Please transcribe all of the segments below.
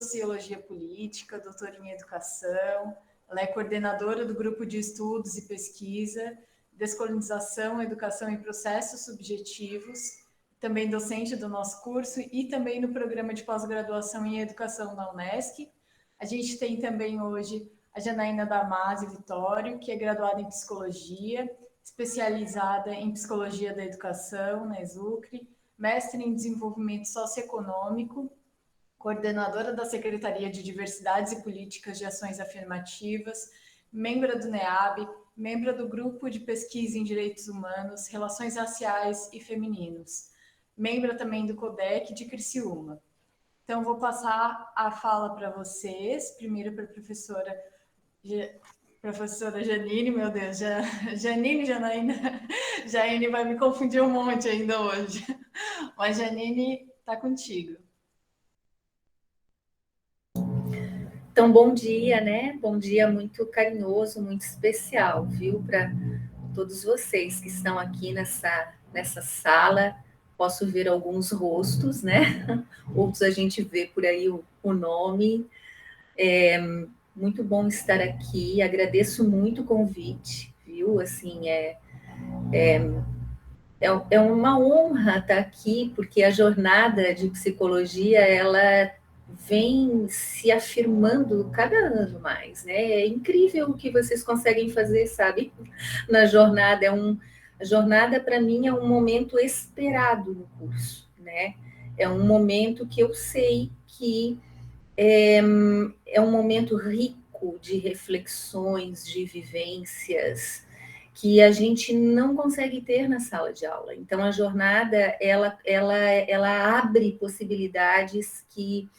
Sociologia Política, doutora em Educação. Ela é coordenadora do Grupo de Estudos e Pesquisa, Descolonização, Educação e Processos Subjetivos, também docente do nosso curso e também no programa de pós-graduação em Educação da Unesc. A gente tem também hoje a Janaína Damasio Vitório, que é graduada em Psicologia, especializada em Psicologia da Educação, na ESUCRE, mestre em Desenvolvimento Socioeconômico, coordenadora da Secretaria de Diversidades e Políticas de Ações Afirmativas, membro do NEAB, membro do Grupo de Pesquisa em Direitos Humanos, Relações Raciais e Femininos, membro também do CODEC de Criciúma. Então, vou passar a fala para vocês, primeiro para a professora Janine, meu Deus, Janine, Janaína, Jaine vai me confundir um monte ainda hoje, mas Janine, está contigo. Então, bom dia, né? Bom dia muito carinhoso, muito especial, viu? Para todos vocês que estão aqui nessa sala. Posso ver alguns rostos, né? Outros a gente vê por aí o nome. Muito bom estar aqui. Agradeço muito o convite, viu? Assim, é uma honra estar aqui, porque a jornada de psicologia, ela vem se afirmando cada ano mais, né? É incrível o que vocês conseguem fazer, sabe? Na jornada, a jornada para mim é um momento esperado no curso, né? É um momento que eu sei que é um momento rico de reflexões, de vivências, que a gente não consegue ter na sala de aula. Então, a jornada, ela abre possibilidades que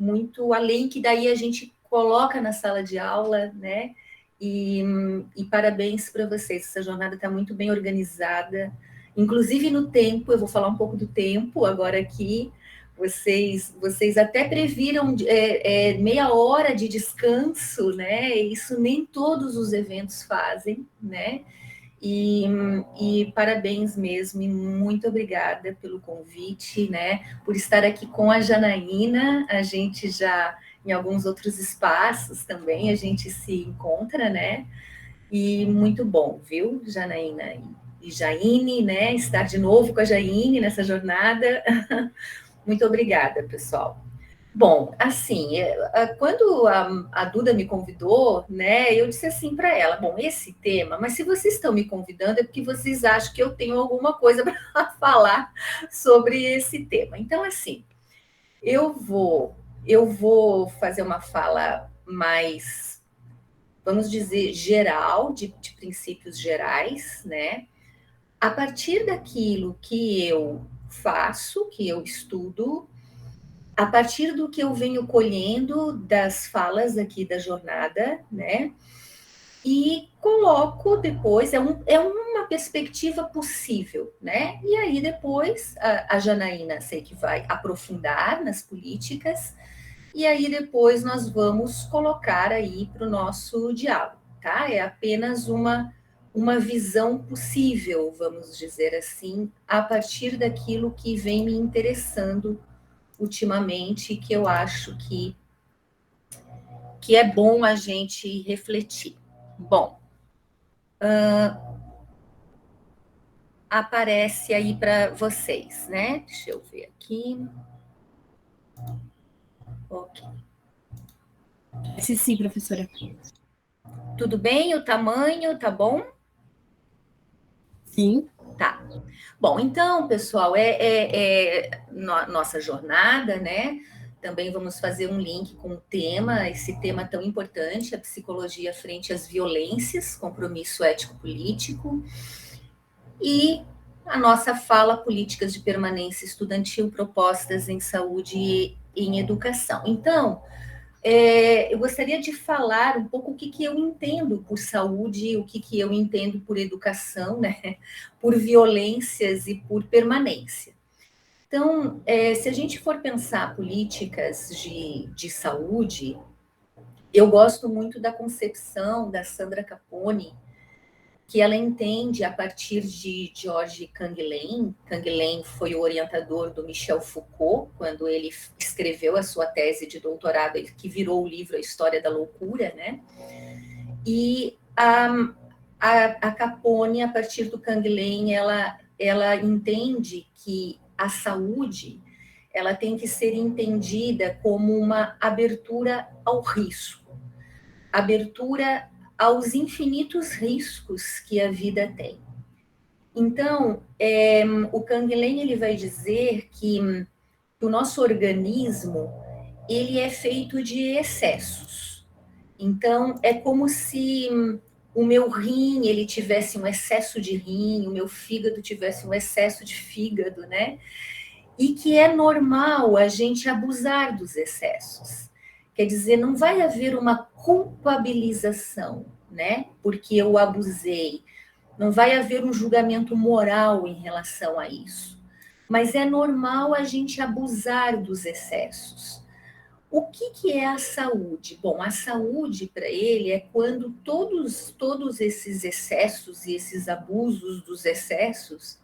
muito além, que daí a gente coloca na sala de aula, né? E parabéns para vocês, essa jornada está muito bem organizada, inclusive no tempo. Eu vou falar um pouco do tempo agora aqui. Vocês até previram meia hora de descanso, né? Isso nem todos os eventos fazem, né? E parabéns mesmo, e muito obrigada pelo convite, né? Por estar aqui com a Janaína. A gente já, em alguns outros espaços também, a gente se encontra, né? E muito bom, viu, Janaína e Jaine, né? Estar de novo com a Jaine nessa jornada. Muito obrigada, pessoal. Bom, assim, quando a Duda me convidou, né, eu disse assim para ela, bom, esse tema, mas se vocês estão me convidando é porque vocês acham que eu tenho alguma coisa para falar sobre esse tema. Então, assim, eu vou fazer uma fala mais, vamos dizer, geral, de princípios gerais, né, a partir daquilo que eu faço, que eu estudo, a partir do que eu venho colhendo das falas aqui da jornada, né? E coloco depois, é uma perspectiva possível, né? E aí depois a Janaína sei que vai aprofundar nas políticas, e aí depois nós vamos colocar aí para o nosso diálogo, tá? É apenas uma visão possível, vamos dizer assim, a partir daquilo que vem me interessando ultimamente, que eu acho que é bom a gente refletir. Bom, aparece aí para vocês, né? Deixa eu ver aqui. Ok. Sim, professora. Tudo bem? O tamanho, tá bom? Sim. Tá. Bom, então, pessoal, nossa jornada, né? Também vamos fazer um link com o tema, esse tema tão importante, a psicologia frente às violências, compromisso ético-político, e a nossa fala, políticas de permanência estudantil propostas em saúde e em educação. Então, eu gostaria de falar um pouco o que eu entendo por saúde, o que eu entendo por educação, né? Por violências e por permanência. Então, se a gente for pensar políticas de saúde, eu gosto muito da concepção da Sandra Capone, que ela entende a partir de George Canguilhem. Canguilhem foi o orientador do Michel Foucault, quando ele escreveu a sua tese de doutorado, que virou o livro A História da Loucura, né? E a Capone, a partir do Canguilhem, ela entende que a saúde ela tem que ser entendida como uma abertura ao risco, abertura aos infinitos riscos que a vida tem. Então, o Canguilhem ele vai dizer que o nosso organismo ele é feito de excessos. Então, é como se o meu rim ele tivesse um excesso de rim, o meu fígado tivesse um excesso de fígado, né? E que é normal a gente abusar dos excessos. Quer dizer, não vai haver uma culpabilização, né? Porque eu abusei. Não vai haver um julgamento moral em relação a isso. Mas é normal a gente abusar dos excessos. O que é a saúde? Bom, a saúde para ele é quando todos esses excessos e esses abusos dos excessos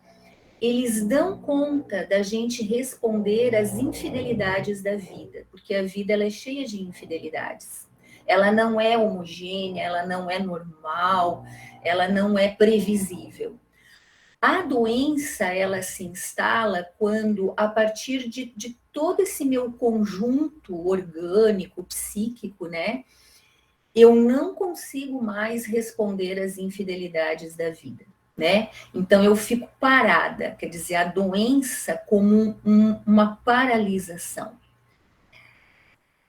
eles dão conta da gente responder às infidelidades da vida, porque a vida ela é cheia de infidelidades. Ela não é homogênea, ela não é normal, ela não é previsível. A doença, ela se instala quando, a partir de todo esse meu conjunto orgânico, psíquico, né, eu não consigo mais responder às infidelidades da vida. Né? Então eu fico parada, quer dizer, a doença como uma paralisação.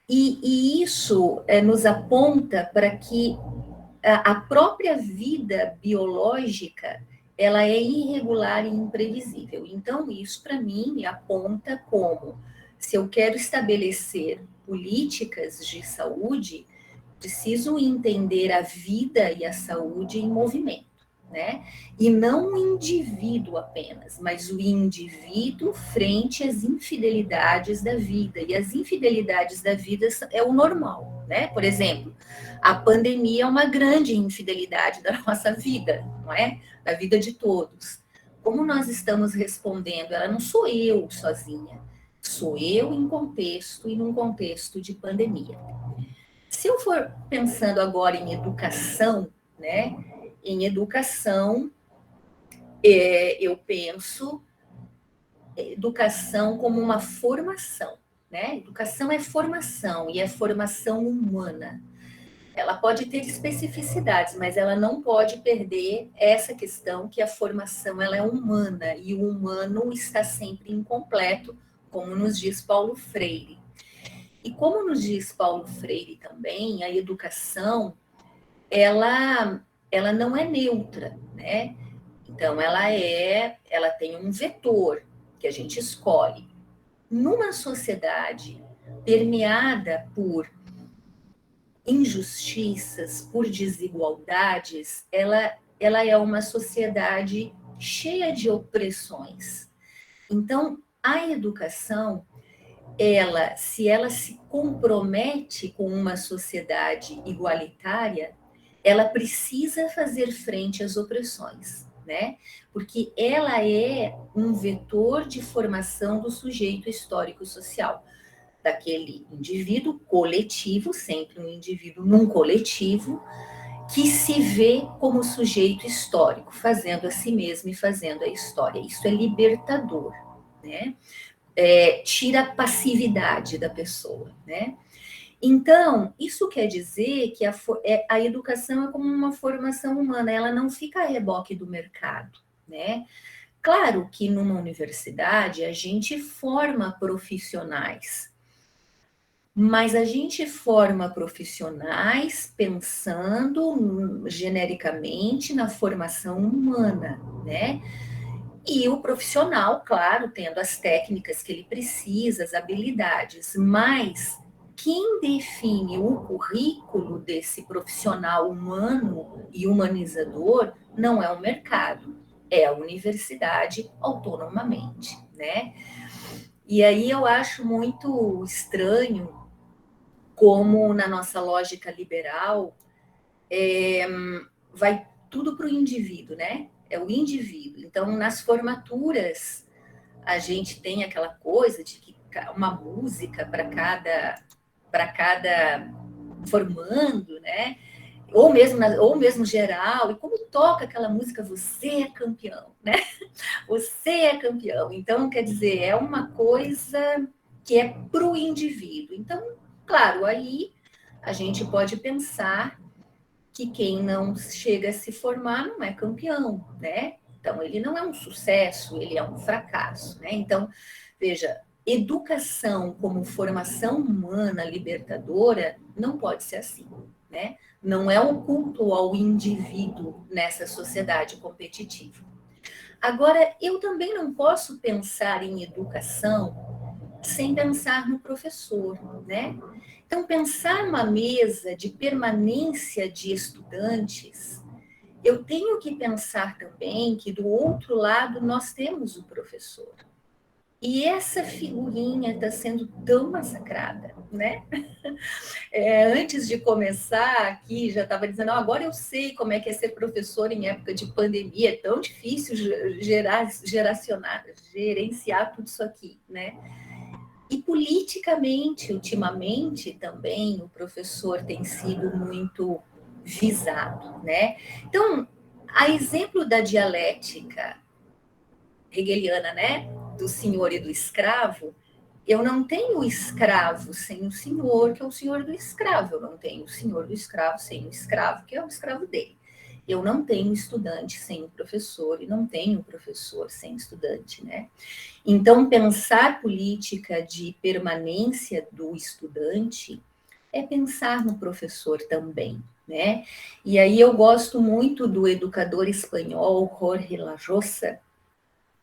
E isso nos aponta para que a própria vida biológica ela é irregular e imprevisível. Então isso para mim me aponta como se eu quero estabelecer políticas de saúde, preciso entender a vida e a saúde em movimento. Né? E não o indivíduo apenas, mas o indivíduo frente às infidelidades da vida. E as infidelidades da vida é o normal, né? Por exemplo, a pandemia é uma grande infidelidade da nossa vida, não é? Da vida de todos. Como nós estamos respondendo? Ela não sou eu sozinha, sou eu em contexto e num contexto de pandemia. Se eu for pensando agora em educação, né? Em educação, eu penso educação como uma formação, né? Educação é formação e é formação humana. Ela pode ter especificidades, mas ela não pode perder essa questão que a formação ela é humana e o humano está sempre incompleto, como nos diz Paulo Freire. E como nos diz Paulo Freire também, a educação ela não é neutra, né? Então ela tem um vetor que a gente escolhe. Numa sociedade permeada por injustiças, por desigualdades, ela é uma sociedade cheia de opressões. Então, a educação, se ela se compromete com uma sociedade igualitária, ela precisa fazer frente às opressões, né? Porque ela é um vetor de formação do sujeito histórico-social, daquele indivíduo coletivo, sempre um indivíduo num coletivo, que se vê como sujeito histórico, fazendo a si mesmo e fazendo a história. Isso é libertador, né? Tira a passividade da pessoa, né? Então, isso quer dizer que a educação é como uma formação humana, ela não fica a reboque do mercado, né? Claro que numa universidade a gente forma profissionais, mas a gente forma profissionais pensando genericamente na formação humana, né? E o profissional, claro, tendo as técnicas que ele precisa, as habilidades, mas quem define o currículo desse profissional humano e humanizador não é o mercado, é a universidade autonomamente, né? E aí eu acho muito estranho como na nossa lógica liberal vai tudo para o indivíduo, né? É o indivíduo. Então, nas formaturas, a gente tem aquela coisa de que uma música para cada formando, né? Ou mesmo geral, e como toca aquela música, você é campeão, né? Você é campeão. Então, quer dizer, é uma coisa que é para o indivíduo. Então, claro, aí a gente pode pensar que quem não chega a se formar não é campeão, né? Então, ele não é um sucesso, ele é um fracasso, né? Então, veja, educação como formação humana libertadora não pode ser assim, né? Não é um culto ao indivíduo nessa sociedade competitiva. Agora, eu também não posso pensar em educação sem pensar no professor, né? Então, pensar uma mesa de permanência de estudantes, eu tenho que pensar também que do outro lado nós temos o professor. E essa figurinha está sendo tão massacrada, né? Antes de começar aqui, já estava dizendo, agora eu sei como é que é ser professor em época de pandemia, é tão difícil gerenciar tudo isso aqui, né? E politicamente, ultimamente, também o professor tem sido muito visado, né? Então, a exemplo da dialética hegeliana, né, do senhor e do escravo, eu não tenho o escravo sem o senhor, que é o senhor do escravo. Eu não tenho o senhor do escravo sem o escravo, que é o escravo dele. Eu não tenho estudante sem o professor e não tenho professor sem estudante, né? Então, pensar política de permanência do estudante é pensar no professor também, né? E aí eu gosto muito do educador espanhol Jorge Lajosa,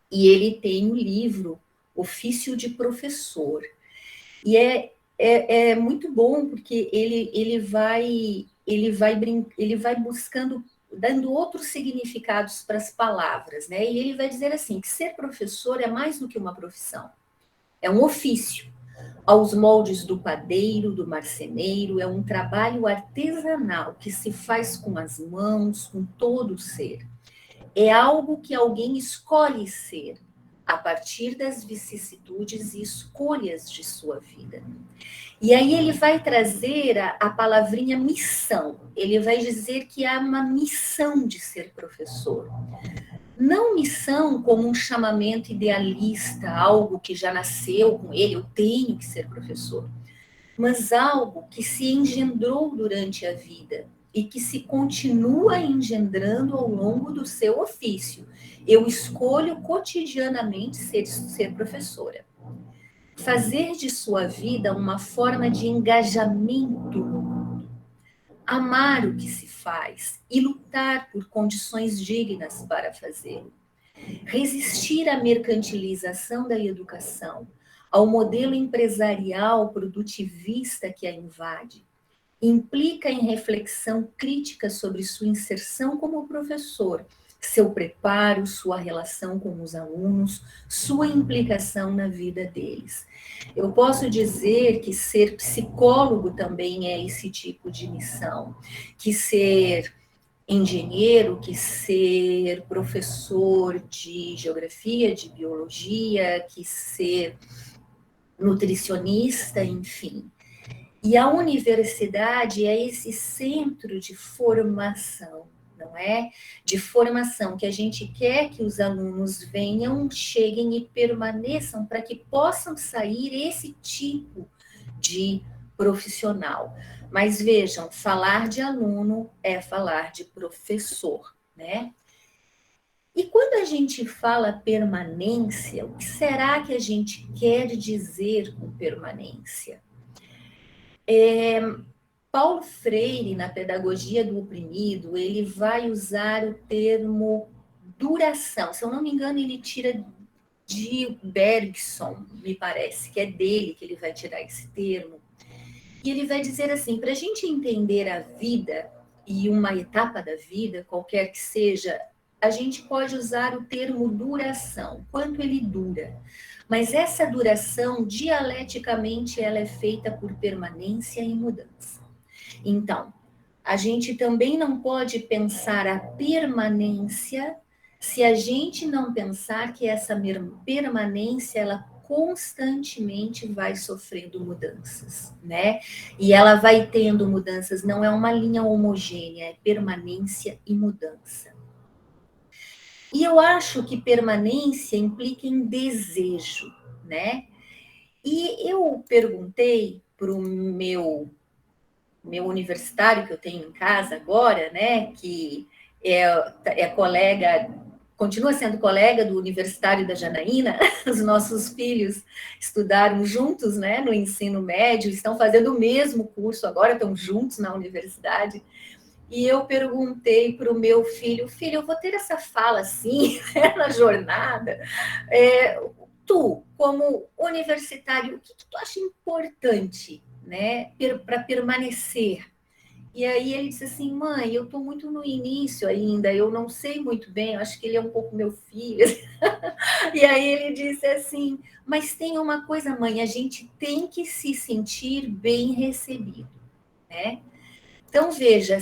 e ele tem um livro, Ofício de Professor. E é muito bom, porque ele vai buscando, dando outros significados para as palavras, né? E ele vai dizer assim, que ser professor é mais do que uma profissão, é um ofício. Aos moldes do padeiro, do marceneiro, é um trabalho artesanal que se faz com as mãos, com todo o ser. É algo que alguém escolhe ser, a partir das vicissitudes e escolhas de sua vida. E aí ele vai trazer a palavrinha missão. Ele vai dizer que há uma missão de ser professor. Não missão como um chamamento idealista, algo que já nasceu com ele, eu tenho que ser professor, mas algo que se engendrou durante a vida e que se continua engendrando ao longo do seu ofício. Eu escolho cotidianamente ser professora. Fazer de sua vida uma forma de engajamento no mundo. Amar o que se faz e lutar por condições dignas para fazê-lo. Resistir à mercantilização da educação, ao modelo empresarial produtivista que a invade, implica em reflexão crítica sobre sua inserção como professor, seu preparo, sua relação com os alunos, sua implicação na vida deles. Eu posso dizer que ser psicólogo também é esse tipo de missão, que ser engenheiro, que ser professor de geografia, de biologia, que ser nutricionista, enfim. E a universidade é esse centro de formação, não é? De formação que a gente quer que os alunos venham, cheguem e permaneçam para que possam sair esse tipo de profissional. Mas vejam, falar de aluno é falar de professor, né? E quando a gente fala permanência, o que será que a gente quer dizer com permanência? Paulo Freire, na Pedagogia do Oprimido, ele vai usar o termo duração. Se eu não me engano, ele tira de Bergson, me parece, que é dele que ele vai tirar esse termo. E ele vai dizer assim, para a gente entender a vida e uma etapa da vida, qualquer que seja, a gente pode usar o termo duração, quanto ele dura. Mas essa duração, dialeticamente, ela é feita por permanência e mudança. Então, a gente também não pode pensar a permanência se a gente não pensar que essa permanência, ela constantemente vai sofrendo mudanças, né? E ela vai tendo mudanças, não é uma linha homogênea, é permanência e mudança. E eu acho que permanência implica em desejo, né? E eu perguntei para o meu universitário que eu tenho em casa agora, né, que é colega, continua sendo colega do universitário da Janaína, os nossos filhos estudaram juntos, né, no ensino médio, estão fazendo o mesmo curso agora, estão juntos na universidade, e eu perguntei para o meu filho, eu vou ter essa fala assim, na jornada, tu, como universitário, o que tu acha importante, né, para permanecer? E aí ele disse assim, mãe, eu estou muito no início ainda, eu não sei muito bem, eu acho que ele é um pouco meu filho. E aí ele disse assim, mas tem uma coisa, mãe, a gente tem que se sentir bem recebido, né? Então, veja,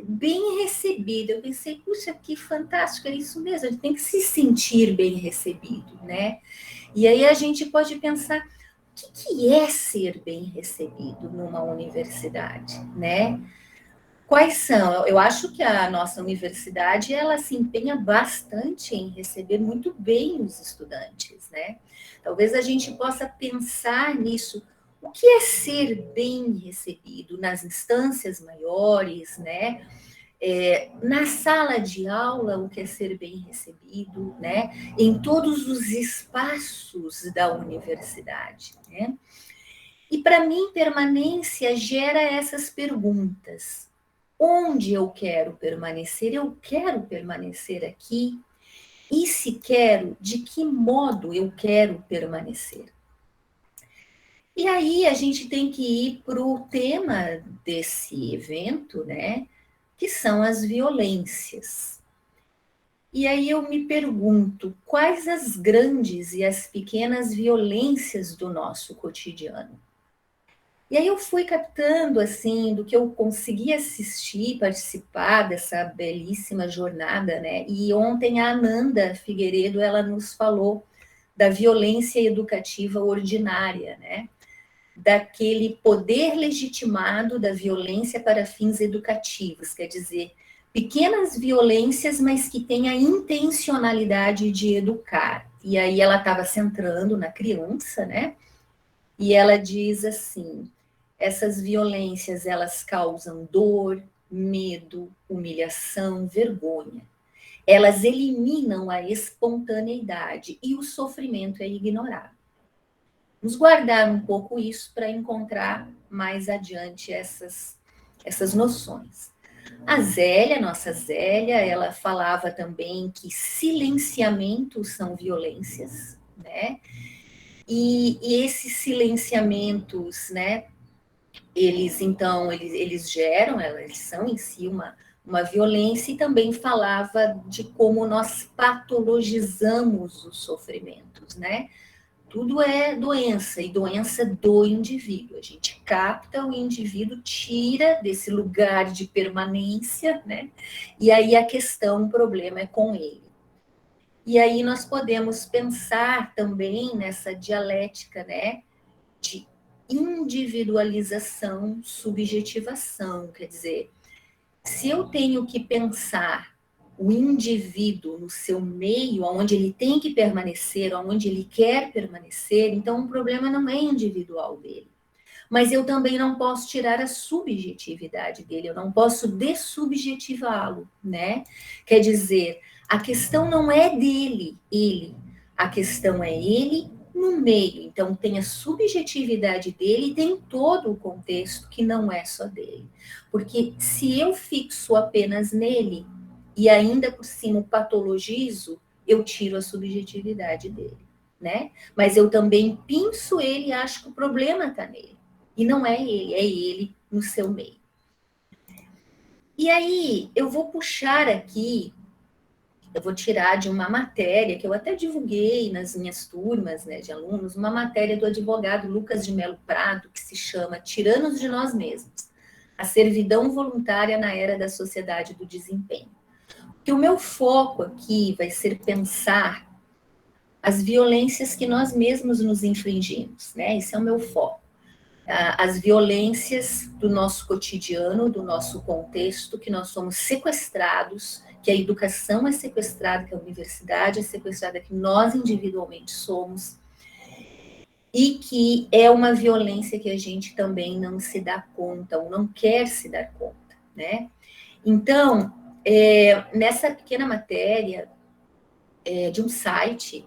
bem recebido. Eu pensei, puxa, que fantástico, é isso mesmo, a gente tem que se sentir bem recebido, né? E aí a gente pode pensar, o que é ser bem recebido numa universidade, né? Quais são? Eu acho que a nossa universidade, ela se empenha bastante em receber muito bem os estudantes, né? Talvez a gente possa pensar nisso. O que é ser bem recebido nas instâncias maiores, né? Na sala de aula, o que é ser bem recebido, né? Em todos os espaços da universidade, né? E para mim, permanência gera essas perguntas. Onde eu quero permanecer? Eu quero permanecer aqui? E se quero, de que modo eu quero permanecer? E aí a gente tem que ir para o tema desse evento, né? Que são as violências. E aí eu me pergunto, quais as grandes e as pequenas violências do nosso cotidiano? E aí eu fui captando, assim, do que eu consegui assistir, participar dessa belíssima jornada, né? E ontem a Ananda Figueiredo, ela nos falou da violência educativa ordinária, né? Daquele poder legitimado da violência para fins educativos, quer dizer, pequenas violências, mas que têm a intencionalidade de educar. E aí ela estava centrando na criança, né? E ela diz assim, essas violências, elas causam dor, medo, humilhação, vergonha. Elas eliminam a espontaneidade e o sofrimento é ignorado. Vamos guardar um pouco isso para encontrar mais adiante essas noções. A Zélia, nossa Zélia, ela falava também que silenciamentos são violências, né? E esses silenciamentos, né, eles geram, eles são em si uma violência, e também falava de como nós patologizamos os sofrimentos, né? Tudo é doença, e doença do indivíduo. A gente capta o indivíduo, tira desse lugar de permanência, né? E aí a questão, o problema é com ele. E aí nós podemos pensar também nessa dialética, né? De individualização, subjetivação, quer dizer, se eu tenho que pensar o indivíduo no seu meio, onde ele tem que permanecer, onde ele quer permanecer, então o problema não é individual dele. Mas eu também não posso tirar a subjetividade dele, eu não posso dessubjetivá-lo, né? Quer dizer, a questão não é dele, a questão é ele no meio. Então, tem a subjetividade dele e tem todo o contexto que não é só dele. Porque se eu fixo apenas nele e ainda por cima o patologizo, eu tiro a subjetividade dele, né? Mas eu também pinço ele e acho que o problema está nele. E não é ele no seu meio. E aí, eu vou puxar aqui, eu vou tirar de uma matéria que eu até divulguei nas minhas turmas, né, de alunos, uma matéria do advogado Lucas de Melo Prado, que se chama Tiranos de Nós Mesmos. a servidão voluntária na era da sociedade do desempenho. Que o meu foco aqui vai ser pensar as violências que nós mesmos nos infligimos, né? Esse é o meu foco. As violências do nosso cotidiano, do nosso contexto, que nós somos sequestrados, que a educação é sequestrada, que a universidade é sequestrada, que nós individualmente somos, e que é uma violência que a gente também não se dá conta, ou não quer se dar conta, né? Então, nessa pequena matéria de um site,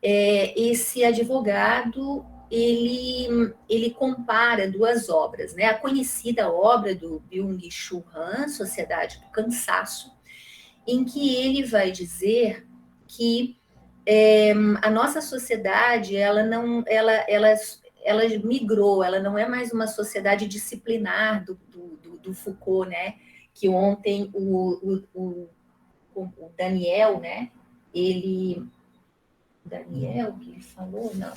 esse advogado, ele compara duas obras, né? A conhecida obra do Byung-Chul Han, Sociedade do Cansaço, em que ele vai dizer que a nossa sociedade, ela migrou, ela não é mais uma sociedade disciplinar do Foucault, né? Que ontem o Daniel, né? Daniel, que ele falou, não.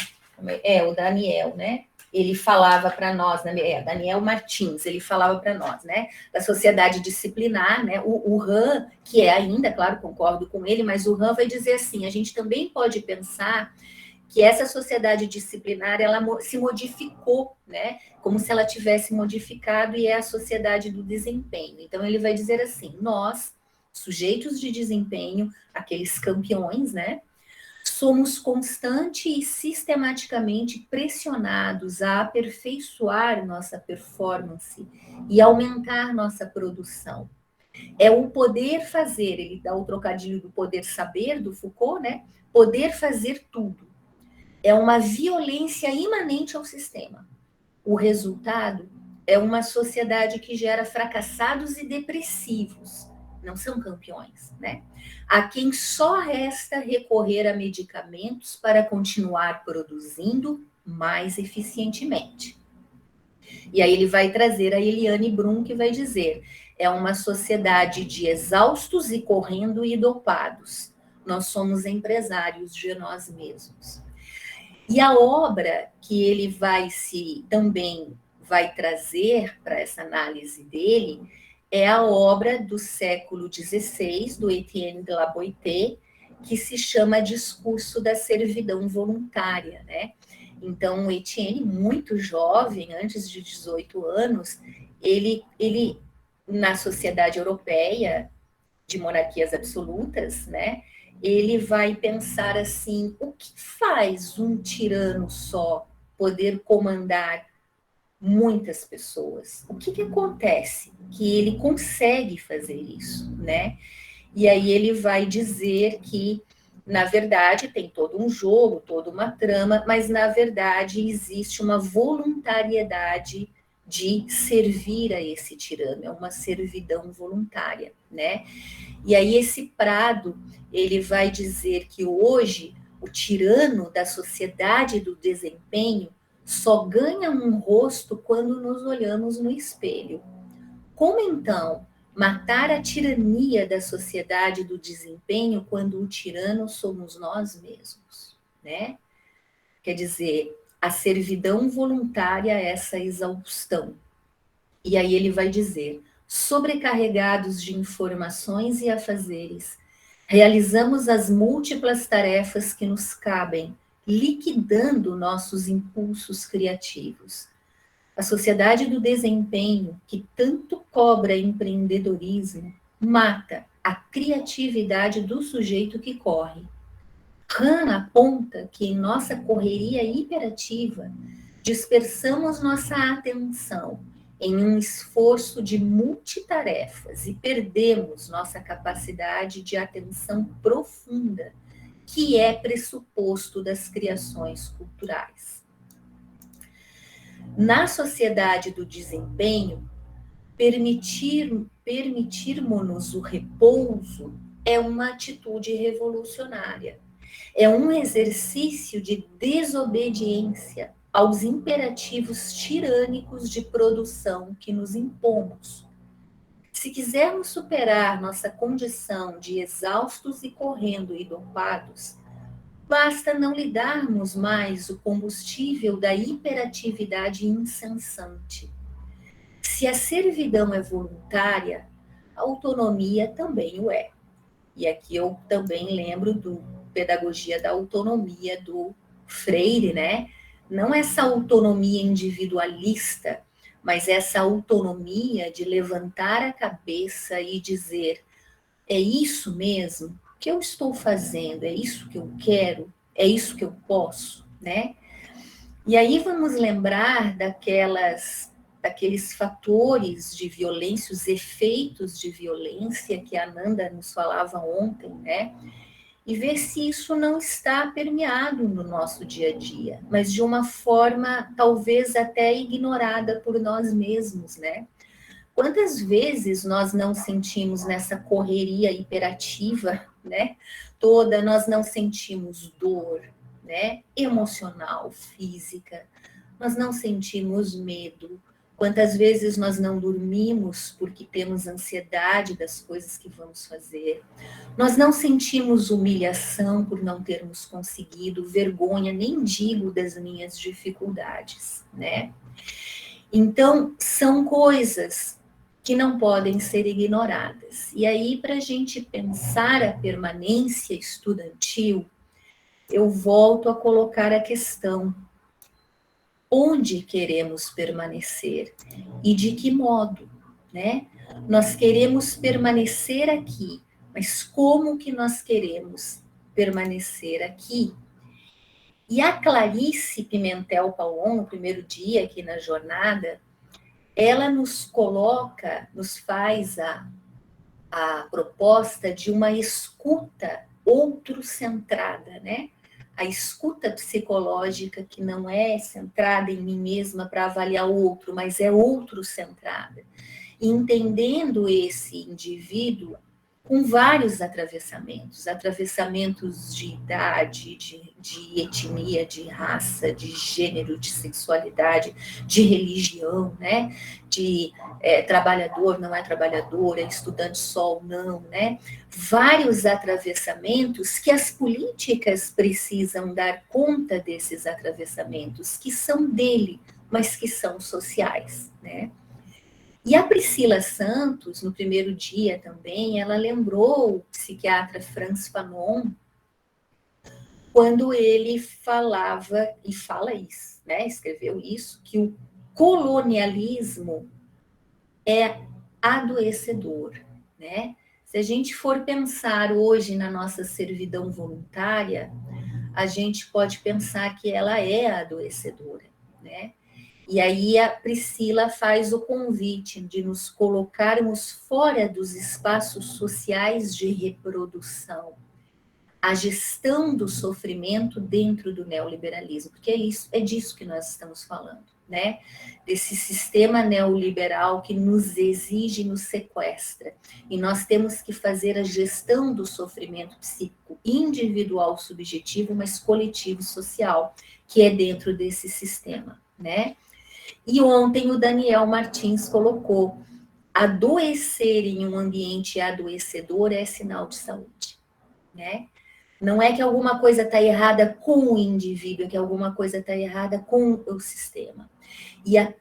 O Daniel, né? Ele falava para nós, né? Daniel Martins, ele falava para nós, né? Da sociedade disciplinar, né? O Han, que é ainda, claro, concordo com ele, mas o Han vai dizer assim: a gente também pode pensar que essa sociedade disciplinar, ela se modificou, né? Como se ela tivesse modificado, e é a sociedade do desempenho. Então, ele vai dizer assim: nós, sujeitos de desempenho, aqueles campeões, né? Somos constante e sistematicamente pressionados a aperfeiçoar nossa performance e aumentar nossa produção. É o poder fazer, ele dá o trocadilho do poder saber, do Foucault, né? Poder fazer tudo. É uma violência imanente ao sistema. O resultado é uma sociedade que gera fracassados e depressivos, não são campeões, né? A quem só resta recorrer a medicamentos para continuar produzindo mais eficientemente. E aí ele vai trazer a Eliane Brum, que vai dizer: é uma sociedade de exaustos e correndo e dopados. Nós somos empresários de nós mesmos. E a obra que ele também vai trazer para essa análise dele é a obra do século XVI, do Etienne de la Boétie, que se chama Discurso da Servidão Voluntária, né? Então, o Etienne, muito jovem, antes de 18 anos, ele na sociedade europeia de monarquias absolutas, né? Ele vai pensar assim: o que faz um tirano só poder comandar muitas pessoas? O que acontece que ele consegue fazer isso, né? E aí ele vai dizer que, na verdade, tem todo um jogo, toda uma trama, mas, na verdade, existe uma voluntariedade de servir a esse tirano, é uma servidão voluntária, né? E aí esse Prado, ele vai dizer que hoje o tirano da sociedade do desempenho só ganha um rosto quando nos olhamos no espelho. Como então matar a tirania da sociedade do desempenho quando o tirano somos nós mesmos, né? Quer dizer, a servidão voluntária é essa exaustão. E aí ele vai dizer: sobrecarregados de informações e afazeres, realizamos as múltiplas tarefas que nos cabem, liquidando nossos impulsos criativos. A sociedade do desempenho, que tanto cobra empreendedorismo, mata a criatividade do sujeito que corre. Han aponta que em nossa correria hiperativa, dispersamos nossa atenção em um esforço de multitarefas e perdemos nossa capacidade de atenção profunda, que é pressuposto das criações culturais. Na sociedade do desempenho, permitirmos o repouso é uma atitude revolucionária. É um exercício de desobediência aos imperativos tirânicos de produção que nos impomos. Se quisermos superar nossa condição de exaustos e correndo e dopados, basta não lhe darmos mais o combustível da hiperatividade incessante. Se a servidão é voluntária, a autonomia também o é. E aqui eu também lembro do Pedagogia da Autonomia do Freire, né? Não essa autonomia individualista, mas essa autonomia de levantar a cabeça e dizer: é isso mesmo que eu estou fazendo, é isso que eu quero, é isso que eu posso, né? E aí vamos lembrar daqueles fatores de violência, os efeitos de violência que a Nanda nos falava ontem, né? E ver se isso não está permeado no nosso dia a dia, mas de uma forma talvez até ignorada por nós mesmos, né? Quantas vezes nós não sentimos nessa correria hiperativa, né? Toda, nós não sentimos dor, né? Emocional, física, nós não sentimos medo. Quantas vezes nós não dormimos porque temos ansiedade das coisas que vamos fazer. Nós não sentimos humilhação por não termos conseguido, vergonha, nem digo das minhas dificuldades, né? Então, são coisas que não podem ser ignoradas. E aí, para a gente pensar a permanência estudantil, eu volto a colocar a questão: onde queremos permanecer e de que modo, né? Nós queremos permanecer aqui, mas como que nós queremos permanecer aqui? E a Clarice Pimentel Paulon, no primeiro dia aqui na jornada, ela nos coloca, nos faz a proposta de uma escuta outro-centrada, né? A escuta psicológica que não é centrada em mim mesma para avaliar o outro, mas é outro-centrada. Entendendo esse indivíduo com vários atravessamentos de idade, de etnia, de raça, de gênero, de sexualidade, de religião, né? De trabalhador, não é trabalhador, é estudante só ou não, né? Vários atravessamentos que as políticas precisam dar conta desses atravessamentos, que são dele, mas que são sociais, né? E a Priscila Santos, no primeiro dia também, ela lembrou o psiquiatra Frantz Fanon, quando ele falava, e fala isso, né, escreveu isso, que o colonialismo é adoecedor, né? Se a gente for pensar hoje na nossa servidão voluntária, a gente pode pensar que ela é adoecedora, né? E aí a Priscila faz o convite de nos colocarmos fora dos espaços sociais de reprodução, a gestão do sofrimento dentro do neoliberalismo, porque é disso que nós estamos falando, né? Desse sistema neoliberal que nos exige, nos sequestra. E nós temos que fazer a gestão do sofrimento psíquico individual, subjetivo, mas coletivo, social, que é dentro desse sistema, né? E ontem o Daniel Martins colocou: adoecer em um ambiente adoecedor é sinal de saúde, né? Não é que alguma coisa está errada com o indivíduo, é que alguma coisa está errada com o sistema. E a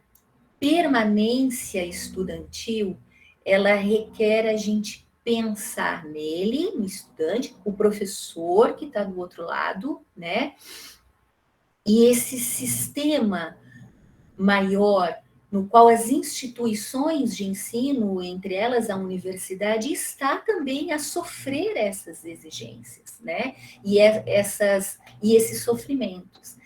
permanência estudantil, ela requer a gente pensar nele, no estudante, o professor que está do outro lado, né? E esse sistema maior, no qual as instituições de ensino, entre elas a universidade, está também a sofrer essas exigências, né? E esses sofrimentos.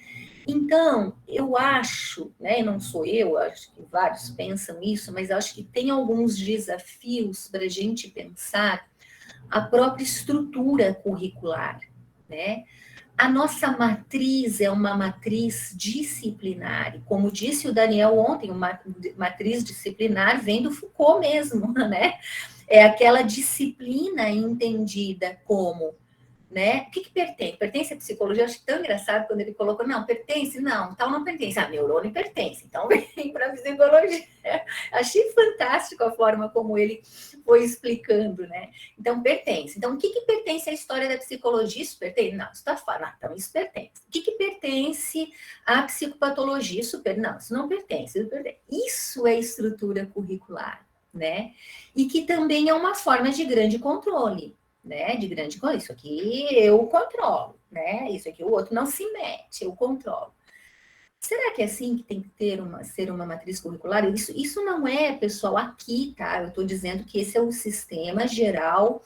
Então, eu acho, né, não sou eu, acho que vários pensam isso, mas acho que tem alguns desafios para a gente pensar a própria estrutura curricular, né? A nossa matriz é uma matriz disciplinar, como disse o Daniel ontem, uma matriz disciplinar vem do Foucault mesmo, né? É aquela disciplina entendida como né? O que pertence? Pertence à psicologia? Eu acho tão engraçado quando ele colocou, não, pertence? Não, tal não pertence. Ah, neurônio pertence, então vem para a psicologia. Achei fantástico a forma como ele foi explicando, né? Então, pertence. Então, o que pertence à história da psicologia? Isso pertence? Não, isso está fora. Então, isso pertence. O que pertence à psicopatologia? Não, isso não pertence. Isso pertence. Isso é estrutura curricular, né? E que também é uma forma de grande controle, né? De grande controle. Isso aqui eu controlo, né? Isso aqui o outro não se mete, eu controlo. Será que é assim que tem que ser uma matriz curricular? Isso não é, pessoal, aqui, tá? Eu estou dizendo que esse é o sistema geral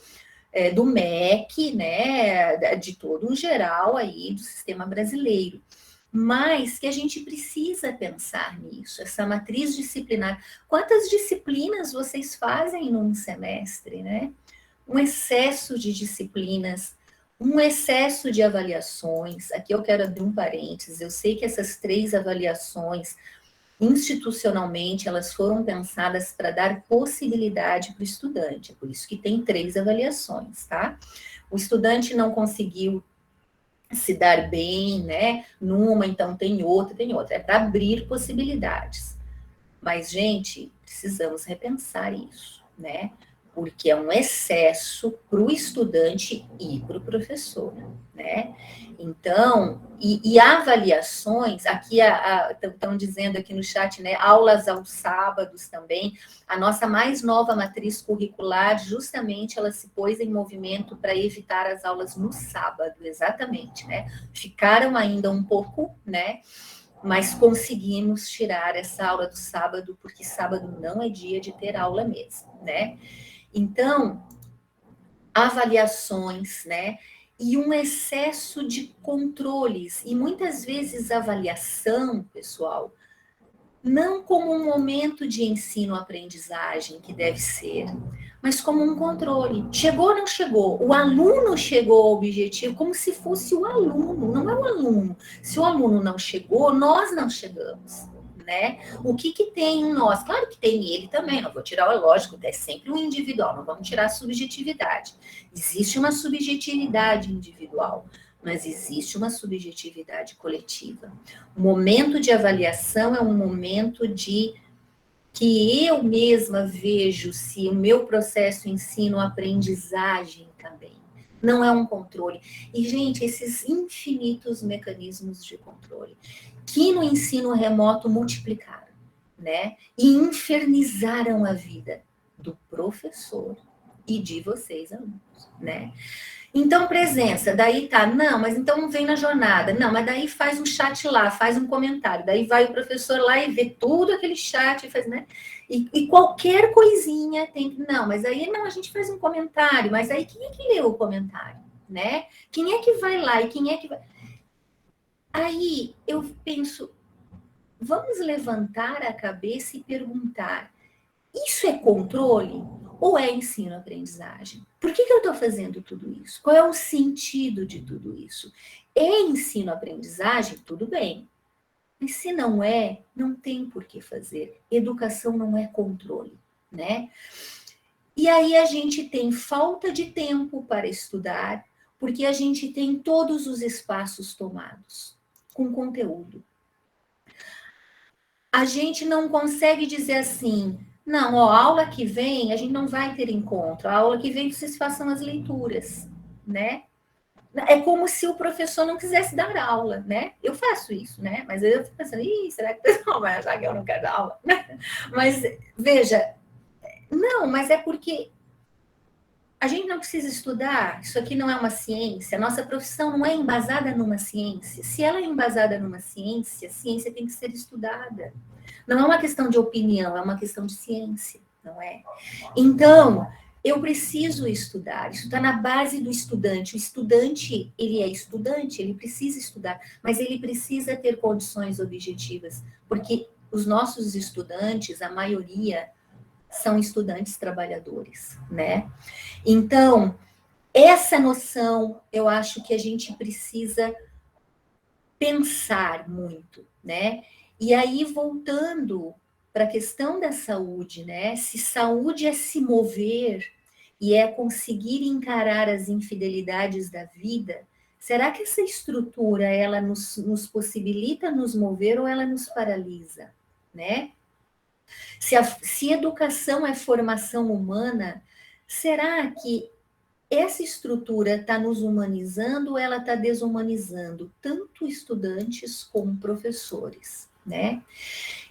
do MEC, né? De todo um geral aí do sistema brasileiro. Mas que a gente precisa pensar nisso, essa matriz disciplinar. Quantas disciplinas vocês fazem num semestre, né? Um excesso de disciplinas, um excesso de avaliações. Aqui eu quero abrir um parênteses. Eu sei que essas 3 avaliações, institucionalmente, elas foram pensadas para dar possibilidade para o estudante. É por isso que tem 3 avaliações, tá? O estudante não conseguiu se dar bem, né? Numa, então tem outra. É para abrir possibilidades. Mas, gente, precisamos repensar isso, né? Porque é um excesso para o estudante e para o professor, né? Então, e avaliações, aqui estão dizendo aqui no chat, né? Aulas aos sábados também. A nossa mais nova matriz curricular, justamente, ela se pôs em movimento para evitar as aulas no sábado, exatamente, né? Ficaram ainda um pouco, né? Mas conseguimos tirar essa aula do sábado, porque sábado não é dia de ter aula mesmo, né? Então, avaliações, né? E um excesso de controles. E muitas vezes avaliação, pessoal, não como um momento de ensino-aprendizagem que deve ser, mas como um controle. Chegou ou não chegou? O aluno chegou ao objetivo como se fosse o aluno, não é o aluno. Se o aluno não chegou, nós não chegamos, né? O que tem em nós? Claro que tem ele também, não vou tirar, lógico, é sempre um individual, não vamos tirar a subjetividade. Existe uma subjetividade individual, mas existe uma subjetividade coletiva. O momento de avaliação é um momento de que eu mesma vejo se o meu processo ensino-aprendizagem também. Não é um controle. E, gente, esses infinitos mecanismos de controle que no ensino remoto multiplicaram, né? E infernizaram a vida do professor e de vocês, alunos, né? Então, presença, daí tá, não, mas então não vem na jornada, não, mas daí faz um chat lá, faz um comentário, daí vai o professor lá e vê tudo aquele chat, e faz, né? E qualquer coisinha tem que, não, mas aí não, a gente faz um comentário, mas aí quem é que leu o comentário, né? Quem é que vai lá e quem é que vai... Aí eu penso, vamos levantar a cabeça e perguntar, isso é controle ou é ensino-aprendizagem? Por que eu estou fazendo tudo isso? Qual é o sentido de tudo isso? É ensino-aprendizagem? Tudo bem. Mas se não é, não tem por que fazer. Educação não é controle, né? E aí a gente tem falta de tempo para estudar, porque a gente tem todos os espaços tomados com conteúdo. A gente não consegue dizer assim, não, ó, a aula que vem a gente não vai ter encontro, a aula que vem vocês façam as leituras, né? É como se o professor não quisesse dar aula, né? Eu faço isso, né? Mas eu fico pensando, será que o pessoal vai achar que eu não quero dar aula? Mas, veja, não, mas é porque a gente não precisa estudar, isso aqui não é uma ciência, a nossa profissão não é embasada numa ciência. Se ela é embasada numa ciência, a ciência tem que ser estudada. Não é uma questão de opinião, é uma questão de ciência, não é? Então, eu preciso estudar, isso está na base do estudante. O estudante, ele é estudante, ele precisa estudar, mas ele precisa ter condições objetivas, porque os nossos estudantes, a maioria, são estudantes trabalhadores, né? Então, essa noção, eu acho que a gente precisa pensar muito, né? E aí, voltando para a questão da saúde, né? Se saúde é se mover, e é conseguir encarar as infidelidades da vida, será que essa estrutura ela nos possibilita nos mover ou ela nos paralisa, né? Se educação é formação humana, será que essa estrutura está nos humanizando ou ela está desumanizando tanto estudantes como professores, né?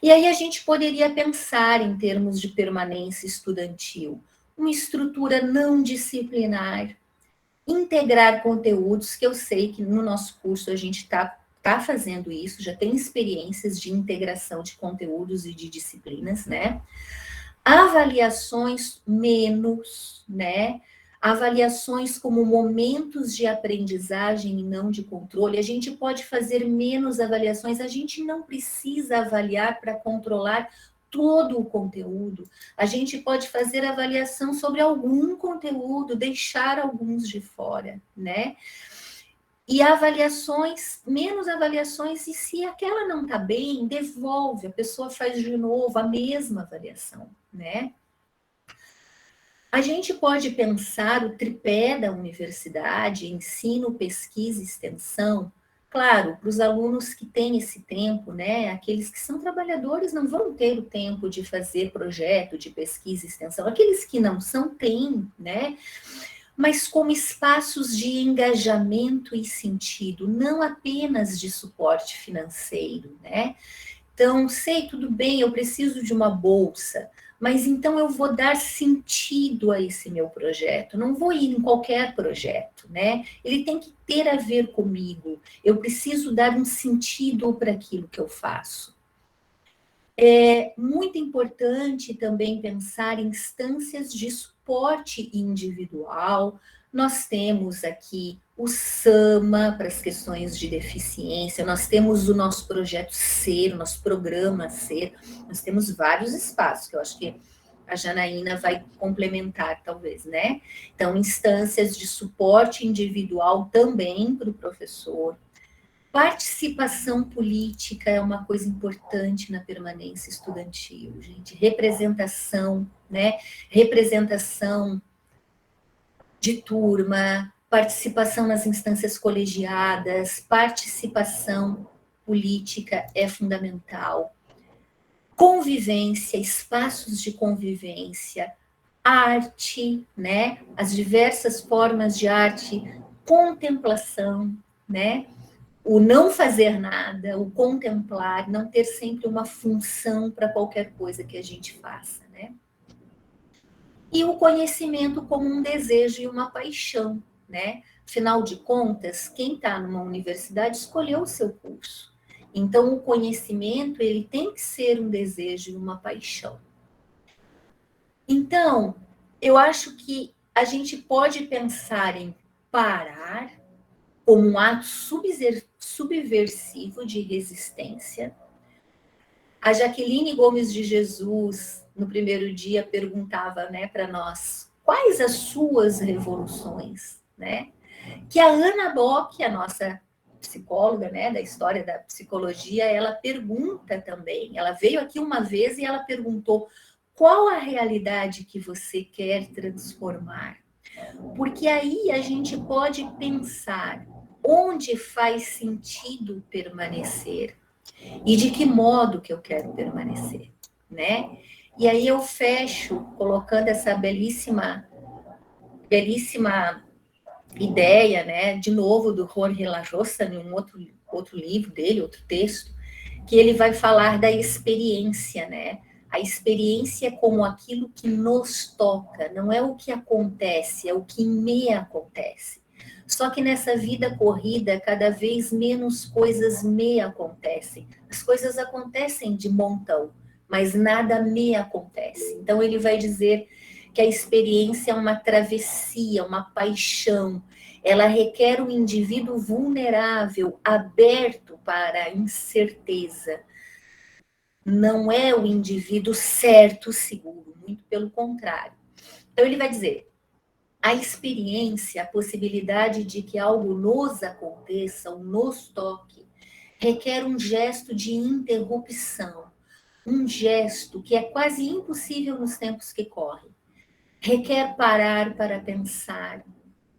E aí a gente poderia pensar em termos de permanência estudantil, uma estrutura não disciplinar, integrar conteúdos, que eu sei que no nosso curso a gente tá fazendo isso, já tem experiências de integração de conteúdos e de disciplinas, né? Avaliações menos, né? Avaliações como momentos de aprendizagem e não de controle. A gente pode fazer menos avaliações, a gente não precisa avaliar para controlar todo o conteúdo. A gente pode fazer avaliação sobre algum conteúdo, deixar alguns de fora, né? E avaliações, menos avaliações, e se aquela não está bem, devolve, a pessoa faz de novo a mesma avaliação, né? A gente pode pensar o tripé da universidade, ensino, pesquisa e extensão, claro, para os alunos que têm esse tempo, né? Aqueles que são trabalhadores não vão ter o tempo de fazer projeto de pesquisa e extensão, aqueles que não são, têm, né? Mas como espaços de engajamento e sentido, não apenas de suporte financeiro, né? Então, sei, tudo bem, eu preciso de uma bolsa, mas então eu vou dar sentido a esse meu projeto, não vou ir em qualquer projeto, né? Ele tem que ter a ver comigo, eu preciso dar um sentido para aquilo que eu faço. É muito importante também pensar em instâncias de suporte individual. Nós temos aqui o SAMA para as questões de deficiência, nós temos o nosso projeto SER, o nosso programa SER, nós temos vários espaços, que eu acho que a Janaína vai complementar, talvez, né? Então, instâncias de suporte individual também para o professor. Participação política é uma coisa importante na permanência estudantil, gente. Representação, né? Representação de turma, participação nas instâncias colegiadas, participação política é fundamental. Convivência, espaços de convivência, arte, né? As diversas formas de arte, contemplação, né? O não fazer nada, o contemplar, não ter sempre uma função para qualquer coisa que a gente faça, né? E o conhecimento como um desejo e uma paixão, né? Afinal de contas, quem está numa universidade escolheu o seu curso. Então, o conhecimento, ele tem que ser um desejo e uma paixão. Então, eu acho que a gente pode pensar em parar como um ato subversivo de resistência. A Jaqueline Gomes de Jesus, no primeiro dia, perguntava, né, para nós, quais as suas revoluções, né? Que a Ana Bock, a nossa psicóloga, né, da história da psicologia, ela pergunta também, ela veio aqui uma vez e ela perguntou, qual a realidade que você quer transformar? Porque aí a gente pode pensar onde faz sentido permanecer e de que modo que eu quero permanecer, né? E aí eu fecho colocando essa belíssima ideia, né? De novo do Jorge Larrosa, em um outro livro dele, outro texto, que ele vai falar da experiência, né? A experiência é como aquilo que nos toca, não é o que acontece, é o que me acontece. Só que nessa vida corrida, cada vez menos coisas me acontecem. As coisas acontecem de montão, mas nada me acontece. Então ele vai dizer que a experiência é uma travessia, uma paixão. Ela requer um indivíduo vulnerável, aberto para a incerteza. Não é o indivíduo certo, seguro, muito pelo contrário. Então ele vai dizer, a experiência, a possibilidade de que algo nos aconteça, ou nos toque, requer um gesto de interrupção, um gesto que é quase impossível nos tempos que correm. requer parar para pensar,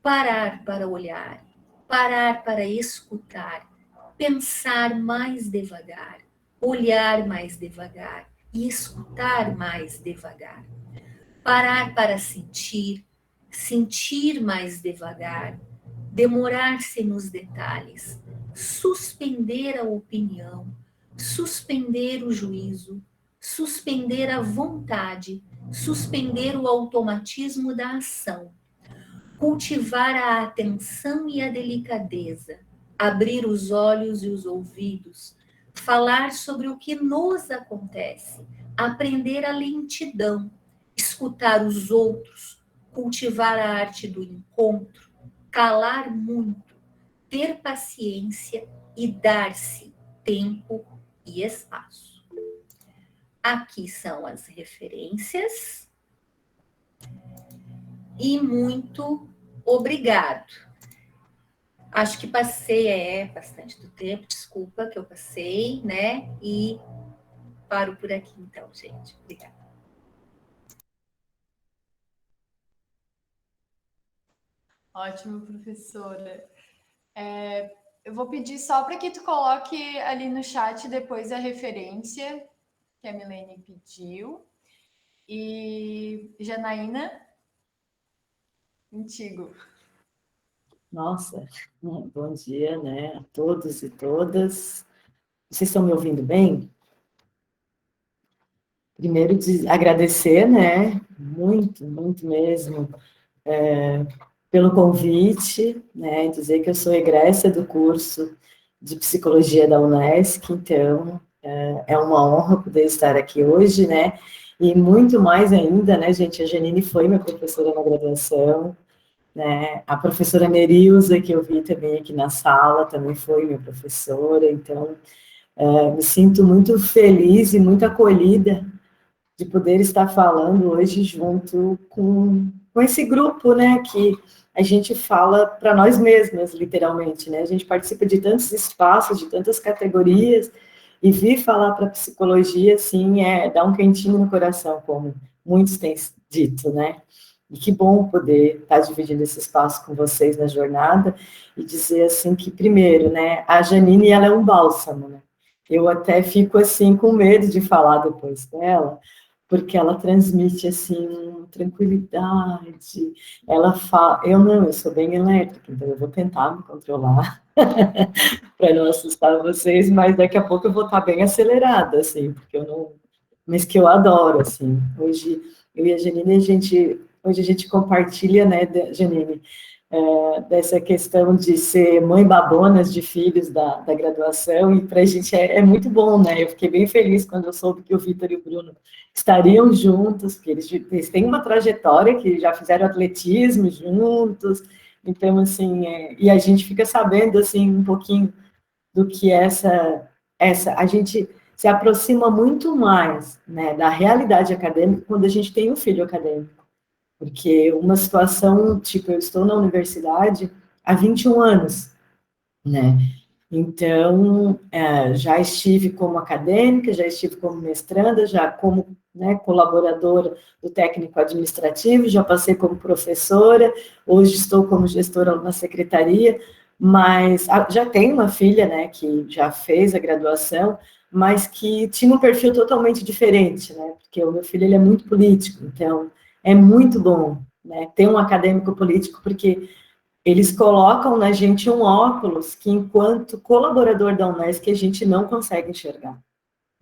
parar para olhar, parar para escutar, pensar mais devagar, olhar mais devagar e escutar mais devagar. Parar para sentir, sentir mais devagar, demorar-se nos detalhes, suspender a opinião, suspender o juízo, suspender a vontade, suspender o automatismo da ação, cultivar a atenção e a delicadeza, abrir os olhos e os ouvidos, falar sobre o que nos acontece, aprender a lentidão, escutar os outros, cultivar a arte do encontro, calar muito, ter paciência e dar-se tempo e espaço. Aqui são as referências. E muito obrigado. Acho que passei bastante do tempo, desculpa que eu passei, né? E paro por aqui então, gente. Obrigada. Ótimo, professora. Eu vou pedir só para que tu coloque ali no chat depois a referência que a Milene pediu. E Janaína, contigo. Nossa, bom dia, né, a todos e todas. Vocês estão me ouvindo bem? Primeiro, agradecer, né, muito, muito mesmo, pelo convite, né, dizer que eu sou egressa do curso de Psicologia da Unesc, então, é uma honra poder estar aqui hoje, né, e muito mais ainda, né, gente, a Janine foi minha professora na graduação, né? A professora Nerilza, que eu vi também aqui na sala, também foi minha professora, então me sinto muito feliz e muito acolhida de poder estar falando hoje junto com esse grupo, né, que a gente fala para nós mesmas, literalmente, né? A gente participa de tantos espaços, de tantas categorias, e vir falar para psicologia, assim, dá um quentinho no coração, como muitos têm dito, né? E que bom poder estar dividindo esse espaço com vocês na jornada e dizer, assim, que, primeiro, né, a Janine, ela é um bálsamo, né? Eu até fico, assim, com medo de falar depois dela, porque ela transmite, assim, tranquilidade. Ela fala... Eu sou bem elétrica, então eu vou tentar me controlar para não assustar vocês, mas daqui a pouco eu vou estar bem acelerada, assim, porque eu não... Mas que eu adoro, assim. Hoje, eu e a Janine, hoje a gente compartilha, né, Janine, dessa questão de ser mãe babonas de filhos da graduação, e para a gente é muito bom, né? Eu fiquei bem feliz quando eu soube que o Vitor e o Bruno estariam juntos, porque eles têm uma trajetória que já fizeram atletismo juntos, então, assim, e a gente fica sabendo, assim, um pouquinho do que a gente se aproxima muito mais, né, da realidade acadêmica quando a gente tem um filho acadêmico. Porque uma situação, tipo, eu estou na universidade há 21 anos, né? Então, já estive como acadêmica, já estive como mestranda, já como, né, colaboradora do técnico administrativo, já passei como professora, hoje estou como gestora na secretaria, mas já tenho uma filha, né, que já fez a graduação, mas que tinha um perfil totalmente diferente, né, porque o meu filho, ele é muito político, então é muito bom, né, ter um acadêmico político, porque eles colocam na gente um óculos que, enquanto colaborador da Unesc, a gente não consegue enxergar.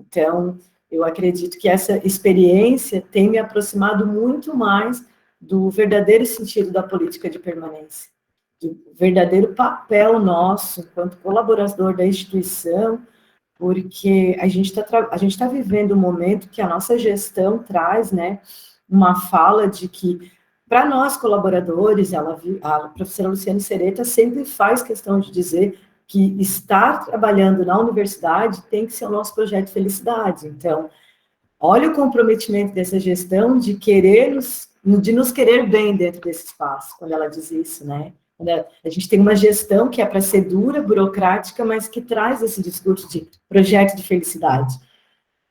Então, eu acredito que essa experiência tem me aproximado muito mais do verdadeiro sentido da política de permanência, do verdadeiro papel nosso, enquanto colaborador da instituição, porque a gente está vivendo um momento que a nossa gestão traz, né, uma fala de que, para nós colaboradores, a professora Luciane Sereta sempre faz questão de dizer que estar trabalhando na universidade tem que ser o nosso projeto de felicidade. Então, olha o comprometimento dessa gestão de nos querer bem dentro desse espaço, quando ela diz isso, né? A gente tem uma gestão que é para ser dura, burocrática, mas que traz esse discurso de projeto de felicidade.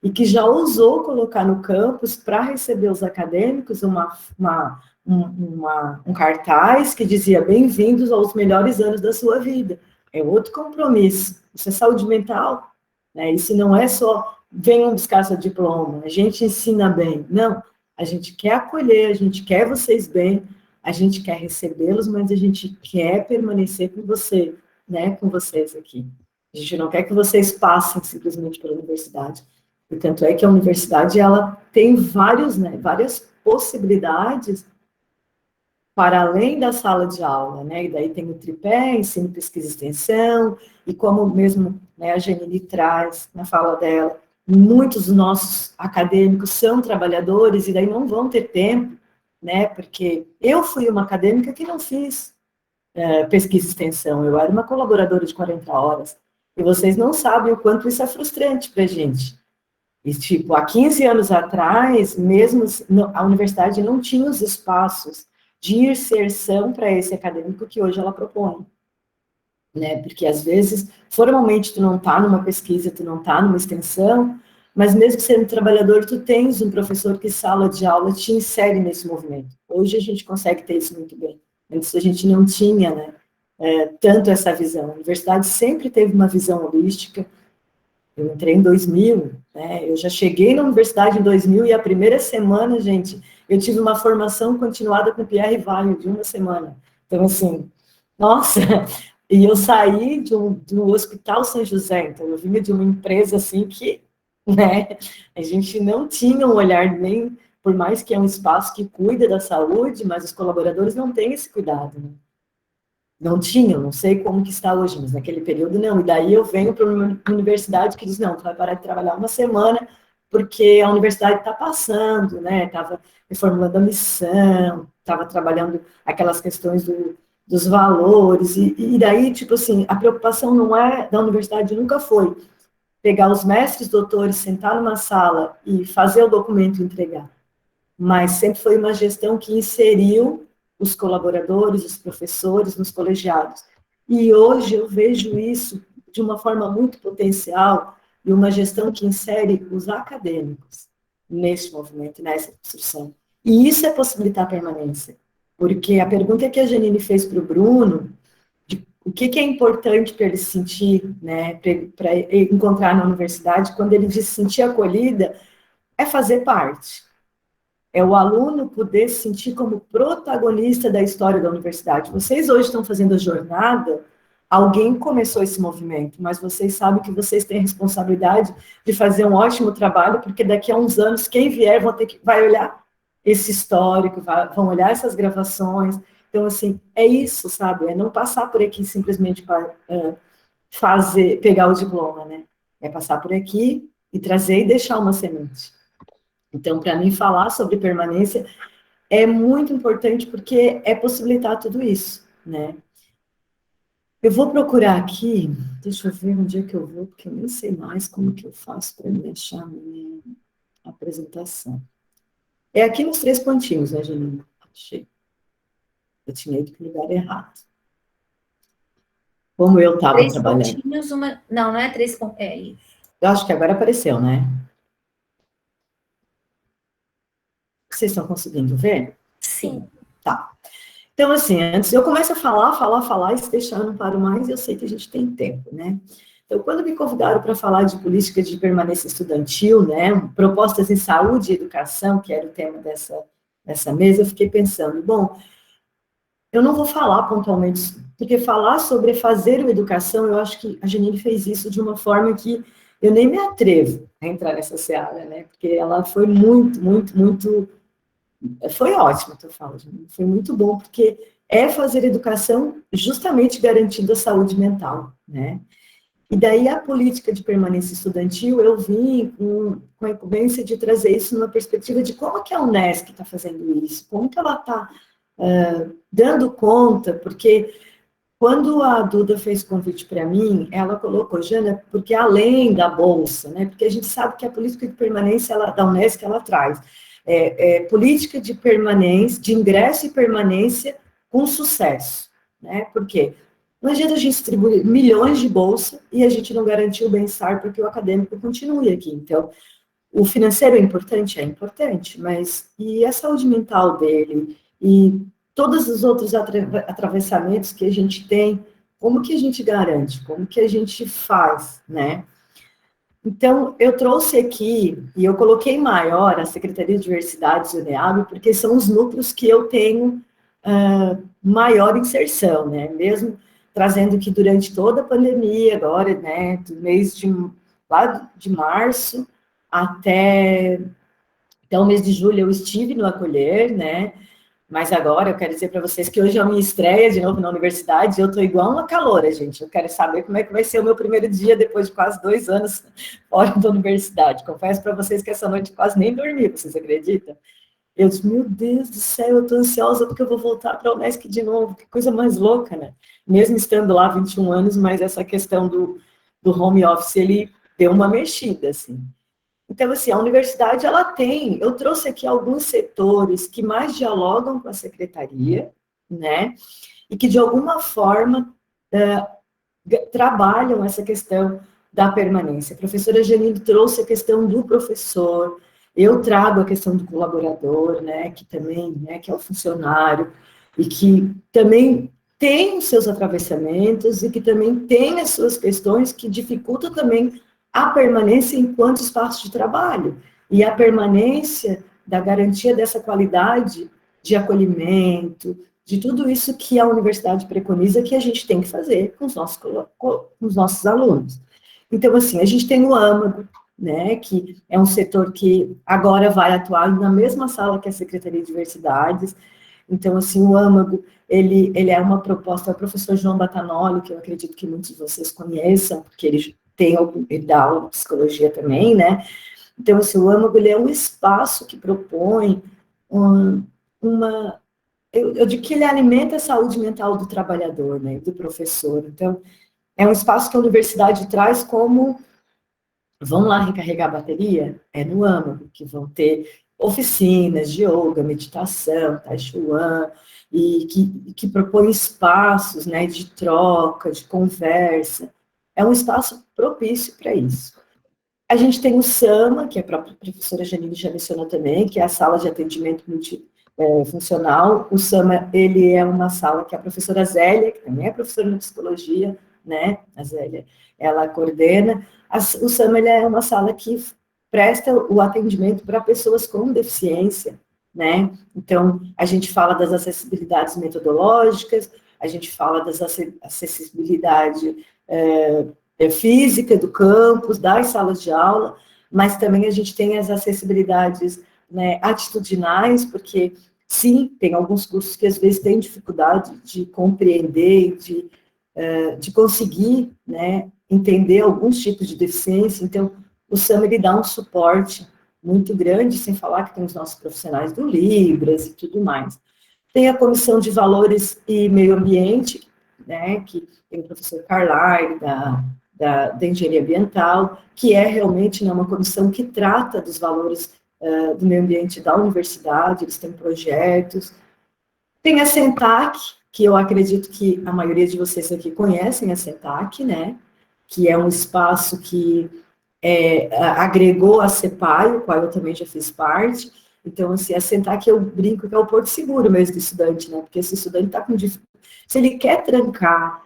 e que já ousou colocar no campus, para receber os acadêmicos, um cartaz que dizia bem-vindos aos melhores anos da sua vida. É outro compromisso. Isso é saúde mental, né? Isso não é só venham buscar seu diploma, a gente ensina bem. Não, a gente quer acolher, a gente quer vocês bem, a gente quer recebê-los, mas a gente quer permanecer com você, né, com vocês aqui. A gente não quer que vocês passem simplesmente pela universidade. E tanto é que a universidade, ela tem várias possibilidades para além da sala de aula, né? E daí tem o tripé, ensino, pesquisa e extensão, e como mesmo, né, a Janine traz na fala dela, muitos dos nossos acadêmicos são trabalhadores e daí não vão ter tempo, né? Porque eu fui uma acadêmica que não fiz pesquisa e extensão, eu era uma colaboradora de 40 horas, e vocês não sabem o quanto isso é frustrante para a gente. E, tipo, há 15 anos atrás, mesmo a universidade não tinha os espaços de inserção para esse acadêmico que hoje ela propõe, né? Porque, às vezes, formalmente, tu não está numa pesquisa, tu não está numa extensão, mas mesmo sendo trabalhador, tu tens um professor que, sala de aula, te insere nesse movimento. Hoje a gente consegue ter isso muito bem. Antes a gente não tinha, né, tanto essa visão. A universidade sempre teve uma visão holística. Eu entrei em 2000, né? Eu já cheguei na universidade em 2000 e a primeira semana, gente, eu tive uma formação continuada com Pierre Weil de uma semana. Então, assim, nossa, e eu saí do Hospital São José, então eu vinha de uma empresa assim que, né, a gente não tinha um olhar nem, por mais que é um espaço que cuida da saúde, mas os colaboradores não têm esse cuidado, né? Não tinham, não sei como que está hoje, mas naquele período não. E daí eu venho para uma universidade que diz, não, tu vai parar de trabalhar uma semana, porque a universidade está passando, né? Estava reformulando a missão, estava trabalhando aquelas questões dos valores, e daí, tipo assim, a preocupação não é da universidade, nunca foi pegar os mestres, doutores, sentar numa sala e fazer o documento e entregar. Mas sempre foi uma gestão que inseriu os colaboradores, os professores nos colegiados. E hoje eu vejo isso de uma forma muito potencial e uma gestão que insere os acadêmicos nesse movimento, nessa construção. E isso é possibilitar a permanência. Porque a pergunta que a Janine fez para o Bruno, de o que é importante para ele se sentir, né, para encontrar na universidade, quando ele diz sentir acolhida, é fazer parte. É o aluno poder se sentir como protagonista da história da universidade. Vocês hoje estão fazendo a jornada, alguém começou esse movimento, mas vocês sabem que vocês têm a responsabilidade de fazer um ótimo trabalho, porque daqui a uns anos, quem vier vai olhar esse histórico, vão olhar essas gravações. Então, assim, é isso, sabe? É não passar por aqui simplesmente para pegar o diploma, né? É passar por aqui e trazer e deixar uma semente. Então, para mim, falar sobre permanência é muito importante porque é possibilitar tudo isso, né? Eu vou procurar aqui, deixa eu ver onde é que eu vou, porque eu nem sei mais como que eu faço para me achar a minha apresentação. É aqui nos 3 pontinhos, né, Janine? Achei. Eu tinha ido para o lugar errado. Como eu estava trabalhando. 3 pontinhos, uma... Não, não é 3 pontinhos, é isso. Eu acho que agora apareceu, né? Vocês estão conseguindo ver? Sim. Tá. Então, assim, antes eu começo a falar, e se deixar eu não paro mais, eu sei que a gente tem tempo, né? Então, quando me convidaram para falar de política de permanência estudantil, né, propostas em saúde e educação, que era o tema dessa mesa, eu fiquei pensando, bom, eu não vou falar pontualmente, porque falar sobre fazer uma educação, eu acho que a Janine fez isso de uma forma que eu nem me atrevo a entrar nessa seara, né, porque ela foi muito foi ótimo, eu falo, foi muito bom, porque é fazer educação justamente garantindo a saúde mental, né? E daí a política de permanência estudantil, eu vim com a incumbência de trazer isso numa perspectiva de como que a Unesc está fazendo isso, como que ela está dando conta, porque quando a Duda fez convite para mim, ela colocou, Jana, porque além da bolsa, né? Porque a gente sabe que a política de permanência da Unesc, ela traz política de permanência, de ingresso e permanência com sucesso, né? Porque não adianta a gente distribuir milhões de bolsa e a gente não garantir o bem-estar para que o acadêmico continue aqui. Então, O financeiro é importante? É importante, mas e a saúde mental dele? E todos os outros atravessamentos que a gente tem, como que a gente garante? Como que a gente faz, né? Então, eu trouxe aqui, e eu coloquei maior a Secretaria de Diversidades e o NEAB, porque são os núcleos que eu tenho maior inserção, né? Mesmo trazendo que durante toda a pandemia, agora, né, do mês lá de março até o mês de julho, eu estive no Acolher, né? Mas agora eu quero dizer para vocês que hoje é a minha estreia de novo na universidade, e eu estou igual uma caloura, gente. Eu quero saber como é que vai ser o meu primeiro dia depois de quase 2 anos fora da universidade. Confesso para vocês que essa noite quase nem dormi, vocês acreditam? Eu disse, meu Deus do céu, eu estou ansiosa porque eu vou voltar para a Unesc de novo, que coisa mais louca, né? Mesmo estando lá 21 anos, mas essa questão do home office, ele deu uma mexida, assim. Então, assim, a universidade, ela tem, eu trouxe aqui alguns setores que mais dialogam com a secretaria, né, e que, de alguma forma, trabalham essa questão da permanência. A professora Janine trouxe a questão do professor, eu trago a questão do colaborador, né, que também, né, que é o funcionário, e que também tem os seus atravessamentos e que também tem as suas questões que dificultam também a permanência enquanto espaço de trabalho, e a permanência da garantia dessa qualidade de acolhimento, de tudo isso que a universidade preconiza que a gente tem que fazer com os nossos alunos. Então, assim, a gente tem o âmago, né, que é um setor que agora vai atuar na mesma sala que a Secretaria de Diversidades. Então, assim, o âmago, ele é uma proposta do professor João Batanoli, que eu acredito que muitos de vocês conheçam, porque ele dá aula de psicologia também, né? Então, assim, o âmago, ele é um espaço que propõe eu digo que ele alimenta a saúde mental do trabalhador, né, do professor. Então, é um espaço que a universidade traz como, vão lá recarregar a bateria? É no âmago, que vão ter oficinas de yoga, meditação, tai chuan, e que propõe espaços, né, de troca, de conversa. É um espaço propício para isso. A gente tem o SAMA, que a própria professora Janine já mencionou também, que é a sala de atendimento multifuncional. O SAMA, ele é uma sala que a professora Zélia, que também é professora de psicologia, né, a Zélia, ela coordena. O SAMA, ele é uma sala que presta o atendimento para pessoas com deficiência, né, então, a gente fala das acessibilidades metodológicas, a gente fala das acessibilidade física do campus, das salas de aula, mas também a gente tem as acessibilidades, né, atitudinais, porque, sim, tem alguns cursos que às vezes têm dificuldade de compreender, de conseguir, né, entender alguns tipos de deficiência, então o SAMA, ele dá um suporte muito grande, sem falar que tem os nossos profissionais do Libras e tudo mais. Tem a Comissão de Valores e Meio Ambiente, né, que tem o professor Carlyle, da engenharia ambiental, que é realmente, né, uma comissão que trata dos valores do meio ambiente da universidade, eles têm projetos. Tem a SENTAC, que eu acredito que a maioria de vocês aqui conhecem a SENTAC, né, que é um espaço que agregou a CEPAI, o qual eu também já fiz parte. Então, assim, a SENTAC, eu brinco que é o porto seguro mesmo do estudante, né, porque esse estudante está com dificuldade. Se ele quer trancar,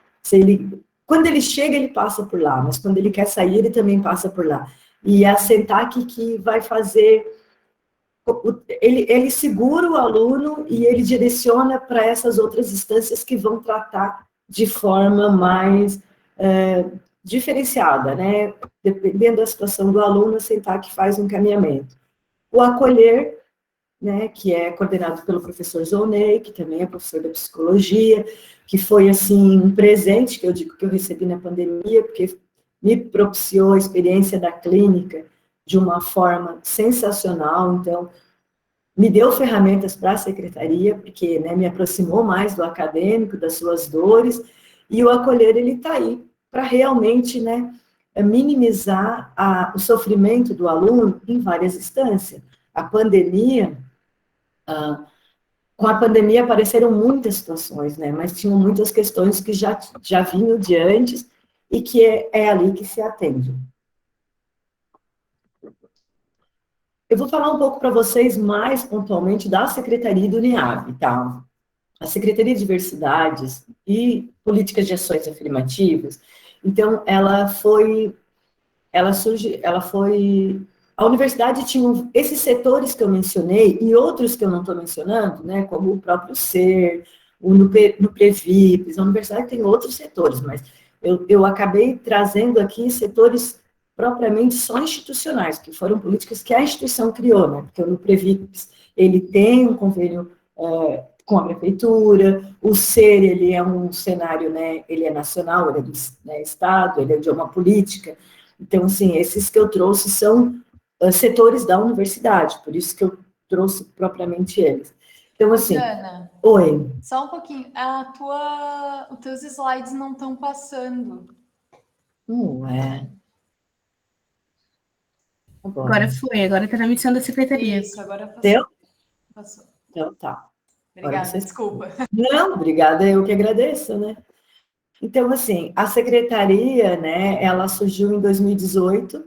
quando ele chega, ele passa por lá, mas quando ele quer sair, ele também passa por lá. E a SENTAC que vai fazer, ele segura o aluno e ele direciona para essas outras instâncias que vão tratar de forma mais diferenciada, né? Dependendo da situação do aluno, a SENTAC faz um encaminhamento. O Acolher, né, que é coordenado pelo professor Zonei, que também é professor da psicologia, que foi, assim, um presente que eu digo que eu recebi na pandemia, porque me propiciou a experiência da clínica de uma forma sensacional, então, me deu ferramentas para a secretaria, porque, né, me aproximou mais do acadêmico, das suas dores, e o Acolher, ele está aí para realmente, né, minimizar o sofrimento do aluno em várias instâncias. A pandemia, com a pandemia apareceram muitas situações, né, mas tinham muitas questões que já vinham de antes e que é ali que se atende. Eu vou falar um pouco para vocês mais pontualmente da Secretaria do UNIAB, tá? A Secretaria de Diversidades e Políticas de Ações Afirmativas, então, a universidade tinha esses setores que eu mencionei e outros que eu não estou mencionando, né, como o próprio SER, o Nuprevips, a universidade tem outros setores, mas eu acabei trazendo aqui setores propriamente só institucionais, que foram políticas que a instituição criou, né, porque o Nuprevips, ele tem um convênio com a prefeitura, o SER, ele é um cenário, né, ele é nacional, ele é do, né, estado, ele é de uma política. Então, assim, esses que eu trouxe são setores da universidade, por isso que eu trouxe propriamente eles. Então, assim... Jana, oi. só um pouquinho. Os teus slides não estão passando. É. Agora foi, agora está na missão da secretaria. Isso, agora passou. Deu? Passou. Então, tá. Obrigada, desculpa. Não, obrigada, eu que agradeço, né? Então, assim, a secretaria, né, ela surgiu em 2018,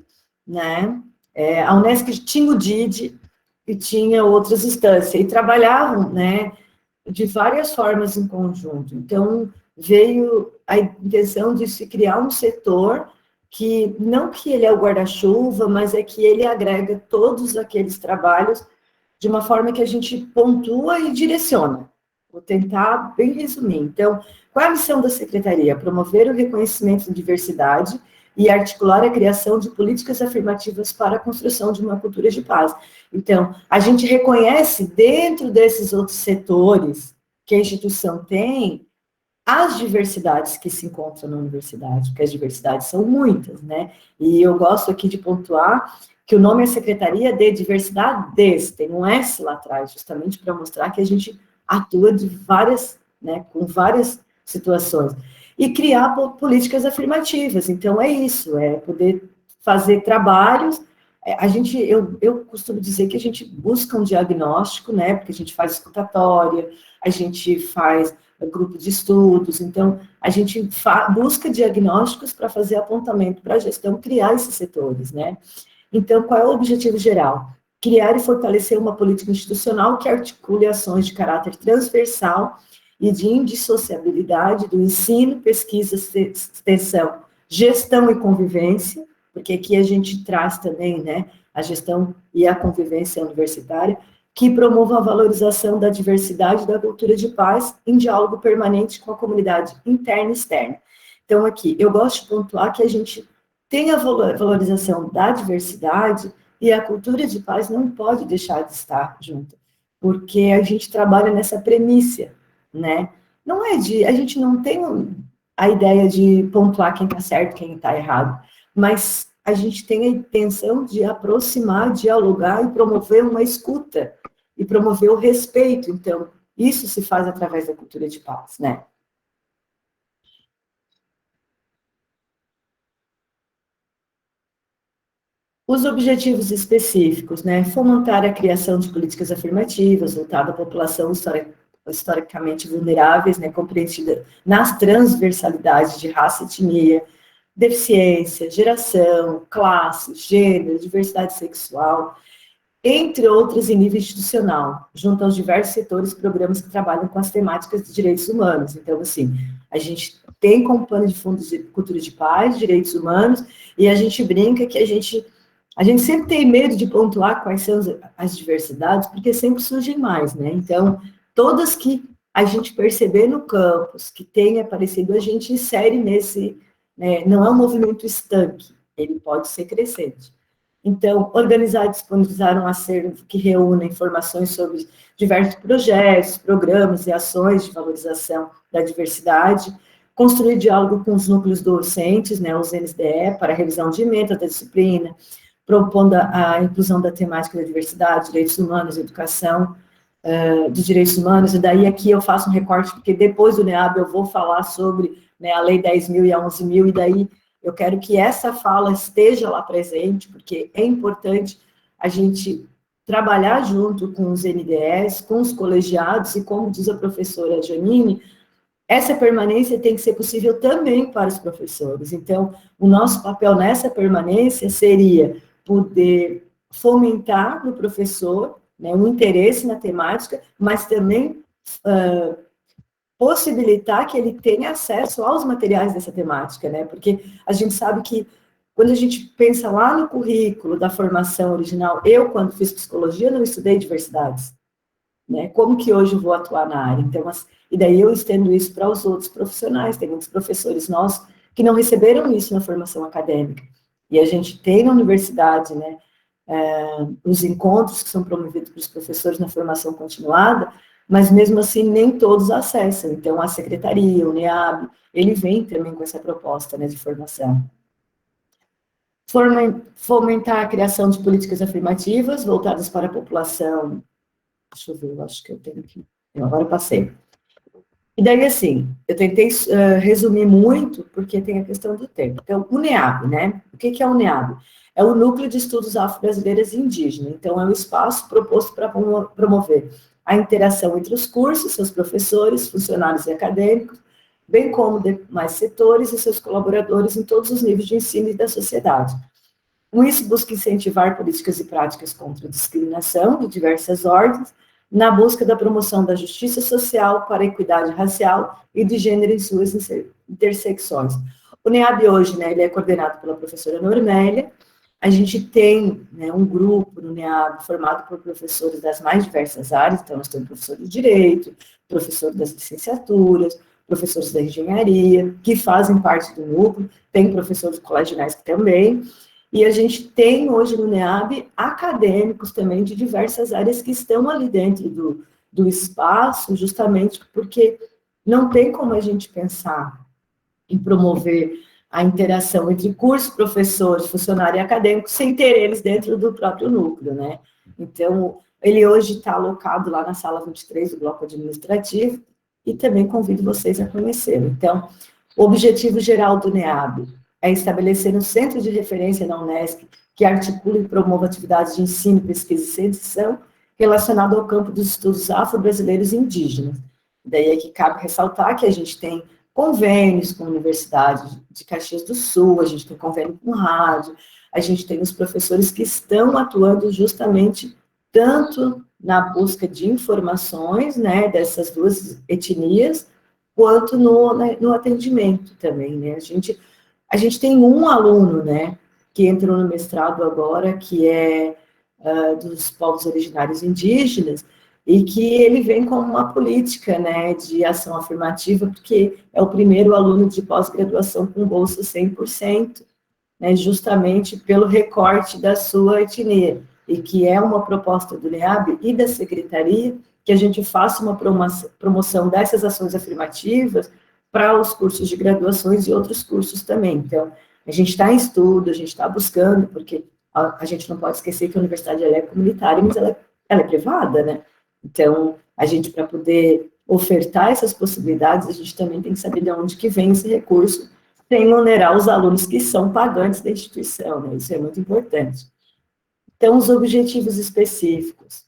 né? A Unesc tinha o DID e tinha outras instâncias, e trabalhavam, né, de várias formas em conjunto. Então, veio a intenção de se criar um setor que, não que ele é o guarda-chuva, mas é que ele agrega todos aqueles trabalhos de uma forma que a gente pontua e direciona. Vou tentar bem resumir. Então, qual é a missão da secretaria? Promover o reconhecimento da diversidade e articular a criação de políticas afirmativas para a construção de uma cultura de paz. Então, a gente reconhece dentro desses outros setores que a instituição tem as diversidades que se encontram na universidade, porque as diversidades são muitas, né? E eu gosto aqui de pontuar que o nome é Secretaria de Diversidades, tem um S lá atrás, justamente para mostrar que a gente atua de várias, né, com várias situações. E criar políticas afirmativas, então é isso, é poder fazer trabalhos. Eu costumo dizer que a gente busca um diagnóstico, né, porque a gente faz escutatória, a gente faz grupo de estudos, então a gente busca diagnósticos para fazer apontamento para a gestão, criar esses setores, né. Então, qual é o objetivo geral? Criar e fortalecer uma política institucional que articule ações de caráter transversal e de indissociabilidade do ensino, pesquisa, extensão, gestão e convivência, porque aqui a gente traz também, né, a gestão e a convivência universitária, que promova a valorização da diversidade e da cultura de paz em diálogo permanente com a comunidade interna e externa. Então, aqui, eu gosto de pontuar que a gente tem a valorização da diversidade e a cultura de paz não pode deixar de estar junto, porque a gente trabalha nessa premissa, né? Não é a gente não tem a ideia de pontuar quem está certo, quem está errado, mas a gente tem a intenção de aproximar, dialogar e promover uma escuta, e promover o respeito. Então, isso se faz através da cultura de paz, né? Os objetivos específicos, né? Fomentar a criação de políticas afirmativas, voltada à população historicamente vulneráveis, né? Compreendida nas transversalidades de raça, etnia, deficiência, geração, classe, gênero, diversidade sexual, entre outros em nível institucional, junto aos diversos setores e programas que trabalham com as temáticas de direitos humanos. Então, assim, a gente tem como pano de fundo de cultura de paz, direitos humanos, e a gente brinca que a gente sempre tem medo de pontuar quais são as diversidades, porque sempre surgem mais, né? Então, todas que a gente perceber no campus, que tem aparecido, a gente insere nesse, né, não é um movimento estanque, ele pode ser crescente. Então, organizar e disponibilizar um acervo que reúna informações sobre diversos projetos, programas e ações de valorização da diversidade, construir diálogo com os núcleos docentes, né, os NSDE, para revisão de ementa da disciplina, propondo a inclusão da temática da diversidade, direitos humanos, educação de direitos humanos, e daí aqui eu faço um recorte, porque depois do NEAB eu vou falar sobre, né, a Lei 10.000 e a 11.000, e daí eu quero que essa fala esteja lá presente, porque é importante a gente trabalhar junto com os NDEs, com os colegiados, e como diz a professora Janine, essa permanência tem que ser possível também para os professores. Então, o nosso papel nessa permanência seria poder fomentar no professor, né, um interesse na temática, mas também possibilitar que ele tenha acesso aos materiais dessa temática, né? Porque a gente sabe que quando a gente pensa lá no currículo da formação original, eu, quando fiz psicologia, não estudei diversidades, né? Como que hoje eu vou atuar na área? Então, e daí eu estendo isso para os outros profissionais, tem muitos professores nossos que não receberam isso na formação acadêmica. E a gente tem na universidade, né, os encontros que são promovidos pelos professores na formação continuada, mas mesmo assim nem todos acessam. Então, a secretaria, o NEAB, ele vem também com essa proposta, né, de formação. Fomentar a criação de políticas afirmativas voltadas para a população. Deixa eu ver, eu acho que eu tenho aqui. Agora eu passei. E daí, assim, eu tentei resumir muito, porque tem a questão do tempo. Então, o NEAB, né? O que é o NEAB? É o Núcleo de Estudos Afro-Brasileiros e Indígenas. Então, é um espaço proposto para promover a interação entre os cursos, seus professores, funcionários e acadêmicos, bem como demais setores e seus colaboradores em todos os níveis de ensino e da sociedade. Com isso, busca incentivar políticas e práticas contra a discriminação de diversas ordens, na busca da promoção da justiça social para a equidade racial e de gênero em suas intersecções. O NEAB hoje, né, ele é coordenado pela professora Normélia. A gente tem, né, um grupo no NEAB formado por professores das mais diversas áreas, então nós temos professor de Direito, professor das licenciaturas, professores da Engenharia, que fazem parte do núcleo, tem professores colegiais também, e a gente tem hoje no NEAB acadêmicos também de diversas áreas que estão ali dentro do espaço, justamente porque não tem como a gente pensar em promover a interação entre curso, professores, funcionário e acadêmico sem ter eles dentro do próprio núcleo, né? Então, ele hoje está alocado lá na sala 23 do bloco administrativo e também convido vocês a conhecê-lo. Então, o objetivo geral do NEAB é estabelecer um centro de referência na Unesp que articule e promova atividades de ensino, pesquisa e extensão relacionado ao campo dos estudos afro-brasileiros e indígenas. Daí é que cabe ressaltar que a gente tem convênios com a Universidade de Caxias do Sul, a gente tem convênio com rádio, a gente tem os professores que estão atuando justamente tanto na busca de informações, né, dessas duas etnias, quanto no atendimento também, né? A gente tem um aluno, né, que entrou no mestrado agora, que é dos povos originários indígenas, e que ele vem com uma política, né, de ação afirmativa, porque é o primeiro aluno de pós-graduação com bolsa 100%, né, justamente pelo recorte da sua etnia, e que é uma proposta do NEAB e da Secretaria, que a gente faça uma promoção dessas ações afirmativas para os cursos de graduações e outros cursos também. Então, a gente está em estudo, a gente está buscando, porque a gente não pode esquecer que a universidade ela é comunitária, mas ela é privada, né? Então, a gente, para poder ofertar essas possibilidades, a gente também tem que saber de onde que vem esse recurso, sem onerar os alunos que são pagantes da instituição, né? Isso é muito importante. Então, os objetivos específicos: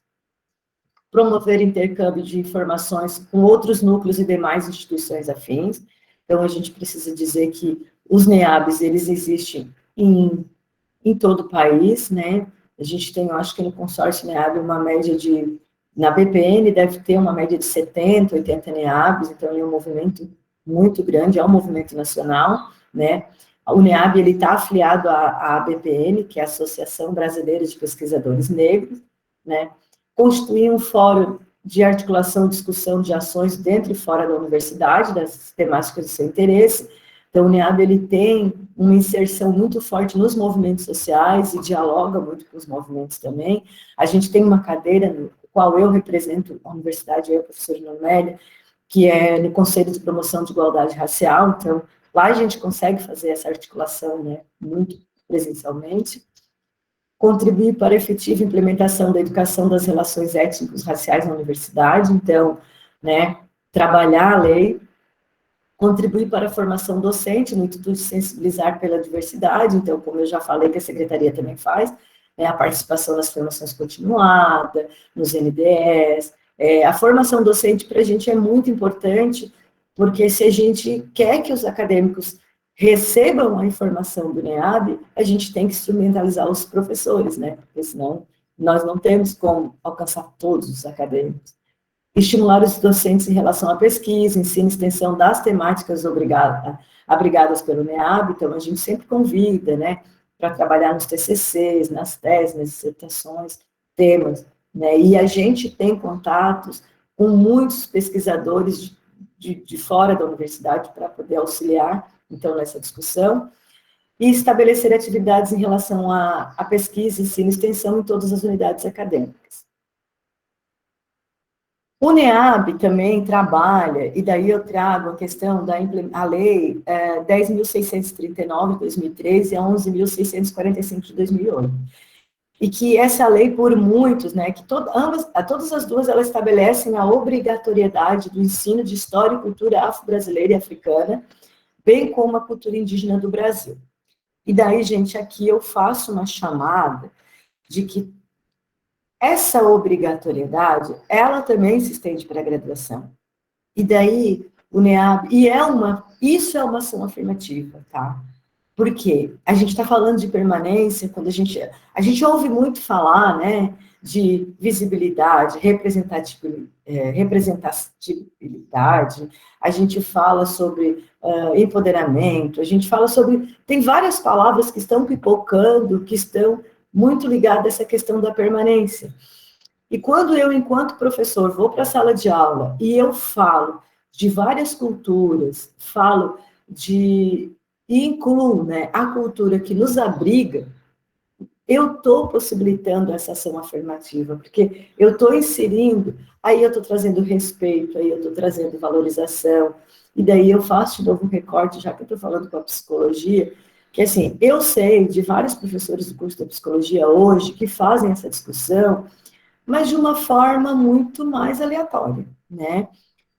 promover intercâmbio de informações com outros núcleos e demais instituições afins. Então, a gente precisa dizer que os NEABs, eles existem em todo o país, né? A gente tem, eu acho que no consórcio NEAB, uma média de, na BPN deve ter uma média de 70, 80 NEABs, então é um movimento muito grande, é um movimento nacional, né? O NEAB, ele está afiliado à BPN, que é a Associação Brasileira de Pesquisadores Negros, né? Constituir um fórum de articulação e discussão de ações dentro e fora da universidade, das temáticas de seu interesse. Então, o NEAB, ele tem uma inserção muito forte nos movimentos sociais e dialoga muito com os movimentos também. A gente tem uma cadeira no qual eu represento a universidade, eu, a professora Normélia, que é no Conselho de Promoção de Igualdade Racial. Então, lá a gente consegue fazer essa articulação, né, muito presencialmente. Contribuir para a efetiva implementação da educação das relações étnicos-raciais na universidade, então, né, trabalhar a lei. Contribuir para a formação docente, no intuito de sensibilizar pela diversidade, então, como eu já falei, que a Secretaria também faz, né, a participação nas formações continuadas, nos NDEs. A formação docente para a gente é muito importante, porque se a gente quer que os acadêmicos recebam a informação do NEAB, a gente tem que instrumentalizar os professores, né? Porque senão nós não temos como alcançar todos os acadêmicos. Estimular os docentes em relação à pesquisa, ensino e extensão das temáticas abrigadas pelo NEAB, então a gente sempre convida, né, para trabalhar nos TCCs, nas teses, nas dissertações, temas, né, e a gente tem contatos com muitos pesquisadores de fora da universidade para poder auxiliar, então, nessa discussão, e estabelecer atividades em relação à pesquisa, ensino e extensão em todas as unidades acadêmicas. O NEAB também trabalha, e daí eu trago a questão da lei 10.639 de 2013 e a 11.645 de 2008. E que essa lei, por muitos, né, que todas as duas, elas estabelecem a obrigatoriedade do ensino de história e cultura afro-brasileira e africana, bem como a cultura indígena do Brasil. E daí, gente, aqui eu faço uma chamada de que essa obrigatoriedade, ela também se estende para a graduação. E daí, o NEAB, isso é uma ação afirmativa, tá? Porque a gente está falando de permanência, quando a gente ouve muito falar, né, de visibilidade, representatividade, a gente fala sobre empoderamento, a gente fala sobre... Tem várias palavras que estão pipocando, que estão muito ligadas a essa questão da permanência. E quando eu, enquanto professor, vou para a sala de aula e eu falo de várias culturas, e incluo, né, a cultura que nos abriga, eu estou possibilitando essa ação afirmativa, porque eu estou inserindo, aí eu estou trazendo respeito, aí eu estou trazendo valorização, e daí eu faço de novo um recorte, já que eu estou falando com a psicologia, que assim, eu sei de vários professores do curso da psicologia hoje que fazem essa discussão, mas de uma forma muito mais aleatória, né?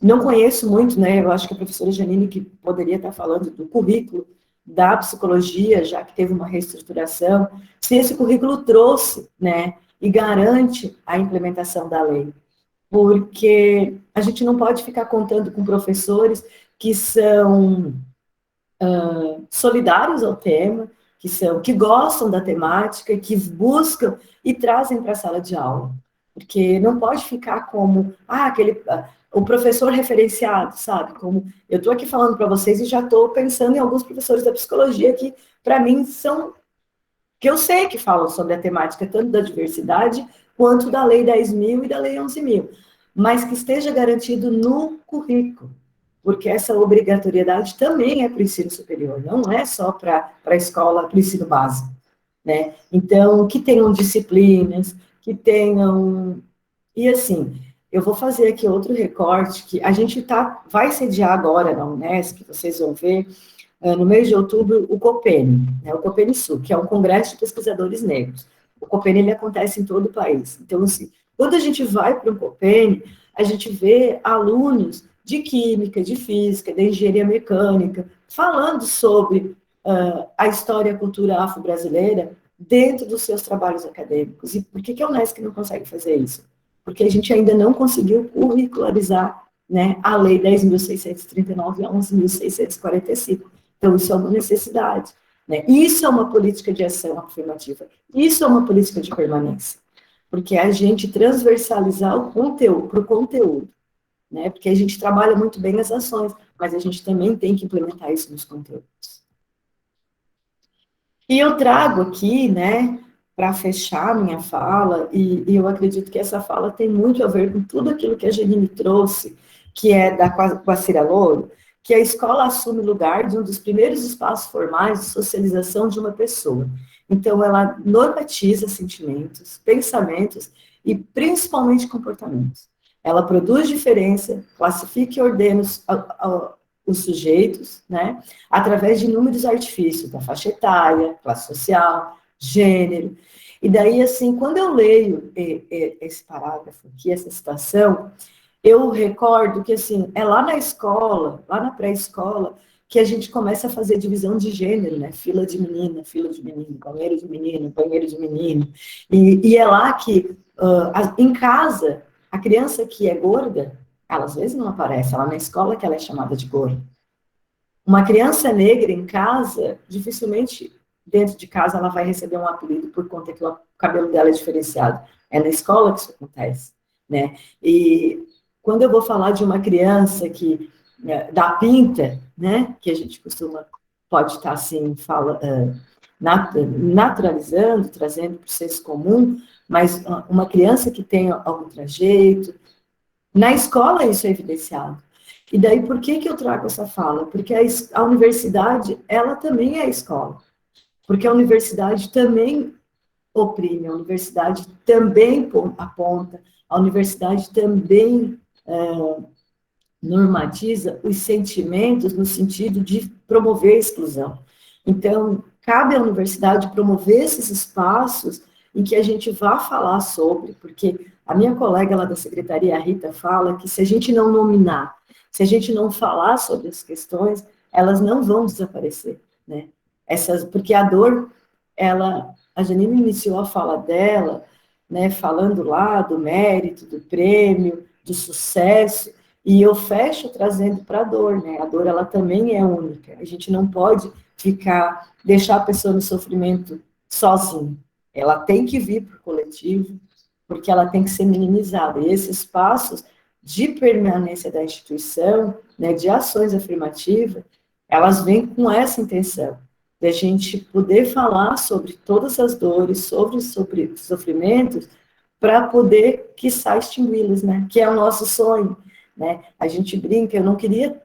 Não conheço muito, né? Eu acho que a professora Janine que poderia estar falando do currículo da psicologia, já que teve uma reestruturação, se esse currículo trouxe, né, e garante a implementação da lei. Porque a gente não pode ficar contando com professores que são solidários ao tema, que gostam da temática, que buscam e trazem para a sala de aula. Porque não pode ficar como, o professor referenciado, sabe? Como eu estou aqui falando para vocês e já estou pensando em alguns professores da psicologia que, para mim, que eu sei que falam sobre a temática tanto da diversidade quanto da Lei 10.000 e da Lei 11.000, mas que esteja garantido no currículo, porque essa obrigatoriedade também é para o ensino superior, não é só para a escola, para o ensino básico, né? Então, que tenham disciplinas, que tenham... E assim, eu vou fazer aqui outro recorte, que a gente vai sediar agora na Unesp, vocês vão ver, no mês de outubro, o COPENE, né, o COPENE Sul, que é um congresso de pesquisadores negros. O COPENE, ele acontece em todo o país. Então, assim, quando a gente vai para o COPENE, a gente vê alunos de química, de física, de engenharia mecânica, falando sobre a história e a cultura afro-brasileira dentro dos seus trabalhos acadêmicos. E por que a Unesp não consegue fazer isso? Porque a gente ainda não conseguiu curricularizar, né, a Lei 10.639 e a 11.645. Então, isso é uma necessidade, né? Isso é uma política de ação afirmativa. Isso é uma política de permanência. Porque é a gente transversalizar o conteúdo, para o conteúdo, né? Porque a gente trabalha muito bem as ações, mas a gente também tem que implementar isso nos conteúdos. E eu trago aqui, né, para fechar a minha fala, e eu acredito que essa fala tem muito a ver com tudo aquilo que a Janine trouxe, que é da Guacira Louro, que a escola assume o lugar de um dos primeiros espaços formais de socialização de uma pessoa. Então, ela normatiza sentimentos, pensamentos e, principalmente, comportamentos. Ela produz diferença, classifica e ordena os sujeitos, né, através de inúmeros artifícios, da faixa etária, classe social, gênero. E daí, assim, quando eu leio esse parágrafo aqui, essa citação, eu recordo que, assim, é lá na escola, lá na pré-escola, que a gente começa a fazer divisão de gênero, né? Fila de menina, fila de menino, banheiro de menino, banheiro de menino. E é lá que, em casa, a criança que é gorda, ela às vezes não aparece, ela na escola que ela é chamada de gorda. Uma criança negra em casa, dificilmente dentro de casa ela vai receber um apelido por conta que o cabelo dela é diferenciado. É na escola que isso acontece, né? E quando eu vou falar de uma criança que da pinta, né? Que a gente pode estar assim, naturalizando, trazendo para o senso comum, mas uma criança que tem algum trajeto, na escola isso é evidenciado. E daí, por que eu trago essa fala? Porque a universidade, ela também é a escola. Porque a universidade também oprime, a universidade também aponta, a universidade também normatiza os sentimentos no sentido de promover a exclusão. Então, cabe à universidade promover esses espaços em que a gente vá falar sobre, porque a minha colega lá da secretaria, a Rita, fala que se a gente não nominar, se a gente não falar sobre as questões, elas não vão desaparecer, né? Porque a dor, a Janine iniciou a fala dela, né, falando lá do mérito, do prêmio, do sucesso, e eu fecho trazendo para a dor, né? A dor, ela também é única. A gente não pode deixar a pessoa no sofrimento sozinha. Ela tem que vir para o coletivo, porque ela tem que ser minimizada. E esses passos de permanência da instituição, né, de ações afirmativas, elas vêm com essa intenção, de a gente poder falar sobre todas as dores, sobre os sofrimentos, para poder, quiçá, extingui-los, né? Que é o nosso sonho, né? A gente brinca, eu não queria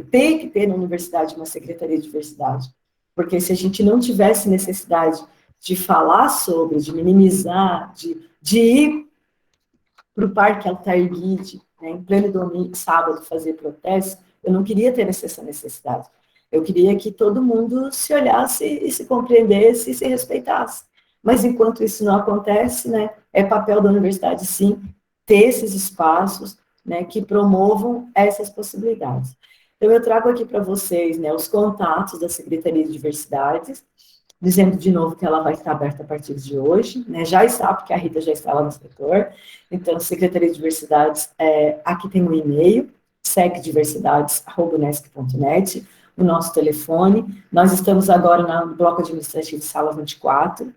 tem que ter na universidade uma secretaria de diversidade, porque se a gente não tivesse necessidade de falar sobre, de minimizar, de ir para o Parque Altair Guide, né, em pleno domingo, sábado, fazer protesto, eu não queria ter essa necessidade. Eu queria que todo mundo se olhasse e se compreendesse e se respeitasse. Mas enquanto isso não acontece, né, é papel da universidade, sim, ter esses espaços, né, que promovam essas possibilidades. Então, eu trago aqui para vocês, né, os contatos da Secretaria de Diversidades, dizendo de novo que ela vai estar aberta a partir de hoje, né? Já está, porque a Rita já está lá no setor. Então, Secretaria de Diversidades, aqui tem um e-mail, secdiversidades@unesc.net, o nosso telefone. Nós estamos agora no bloco administrativo Sala 24.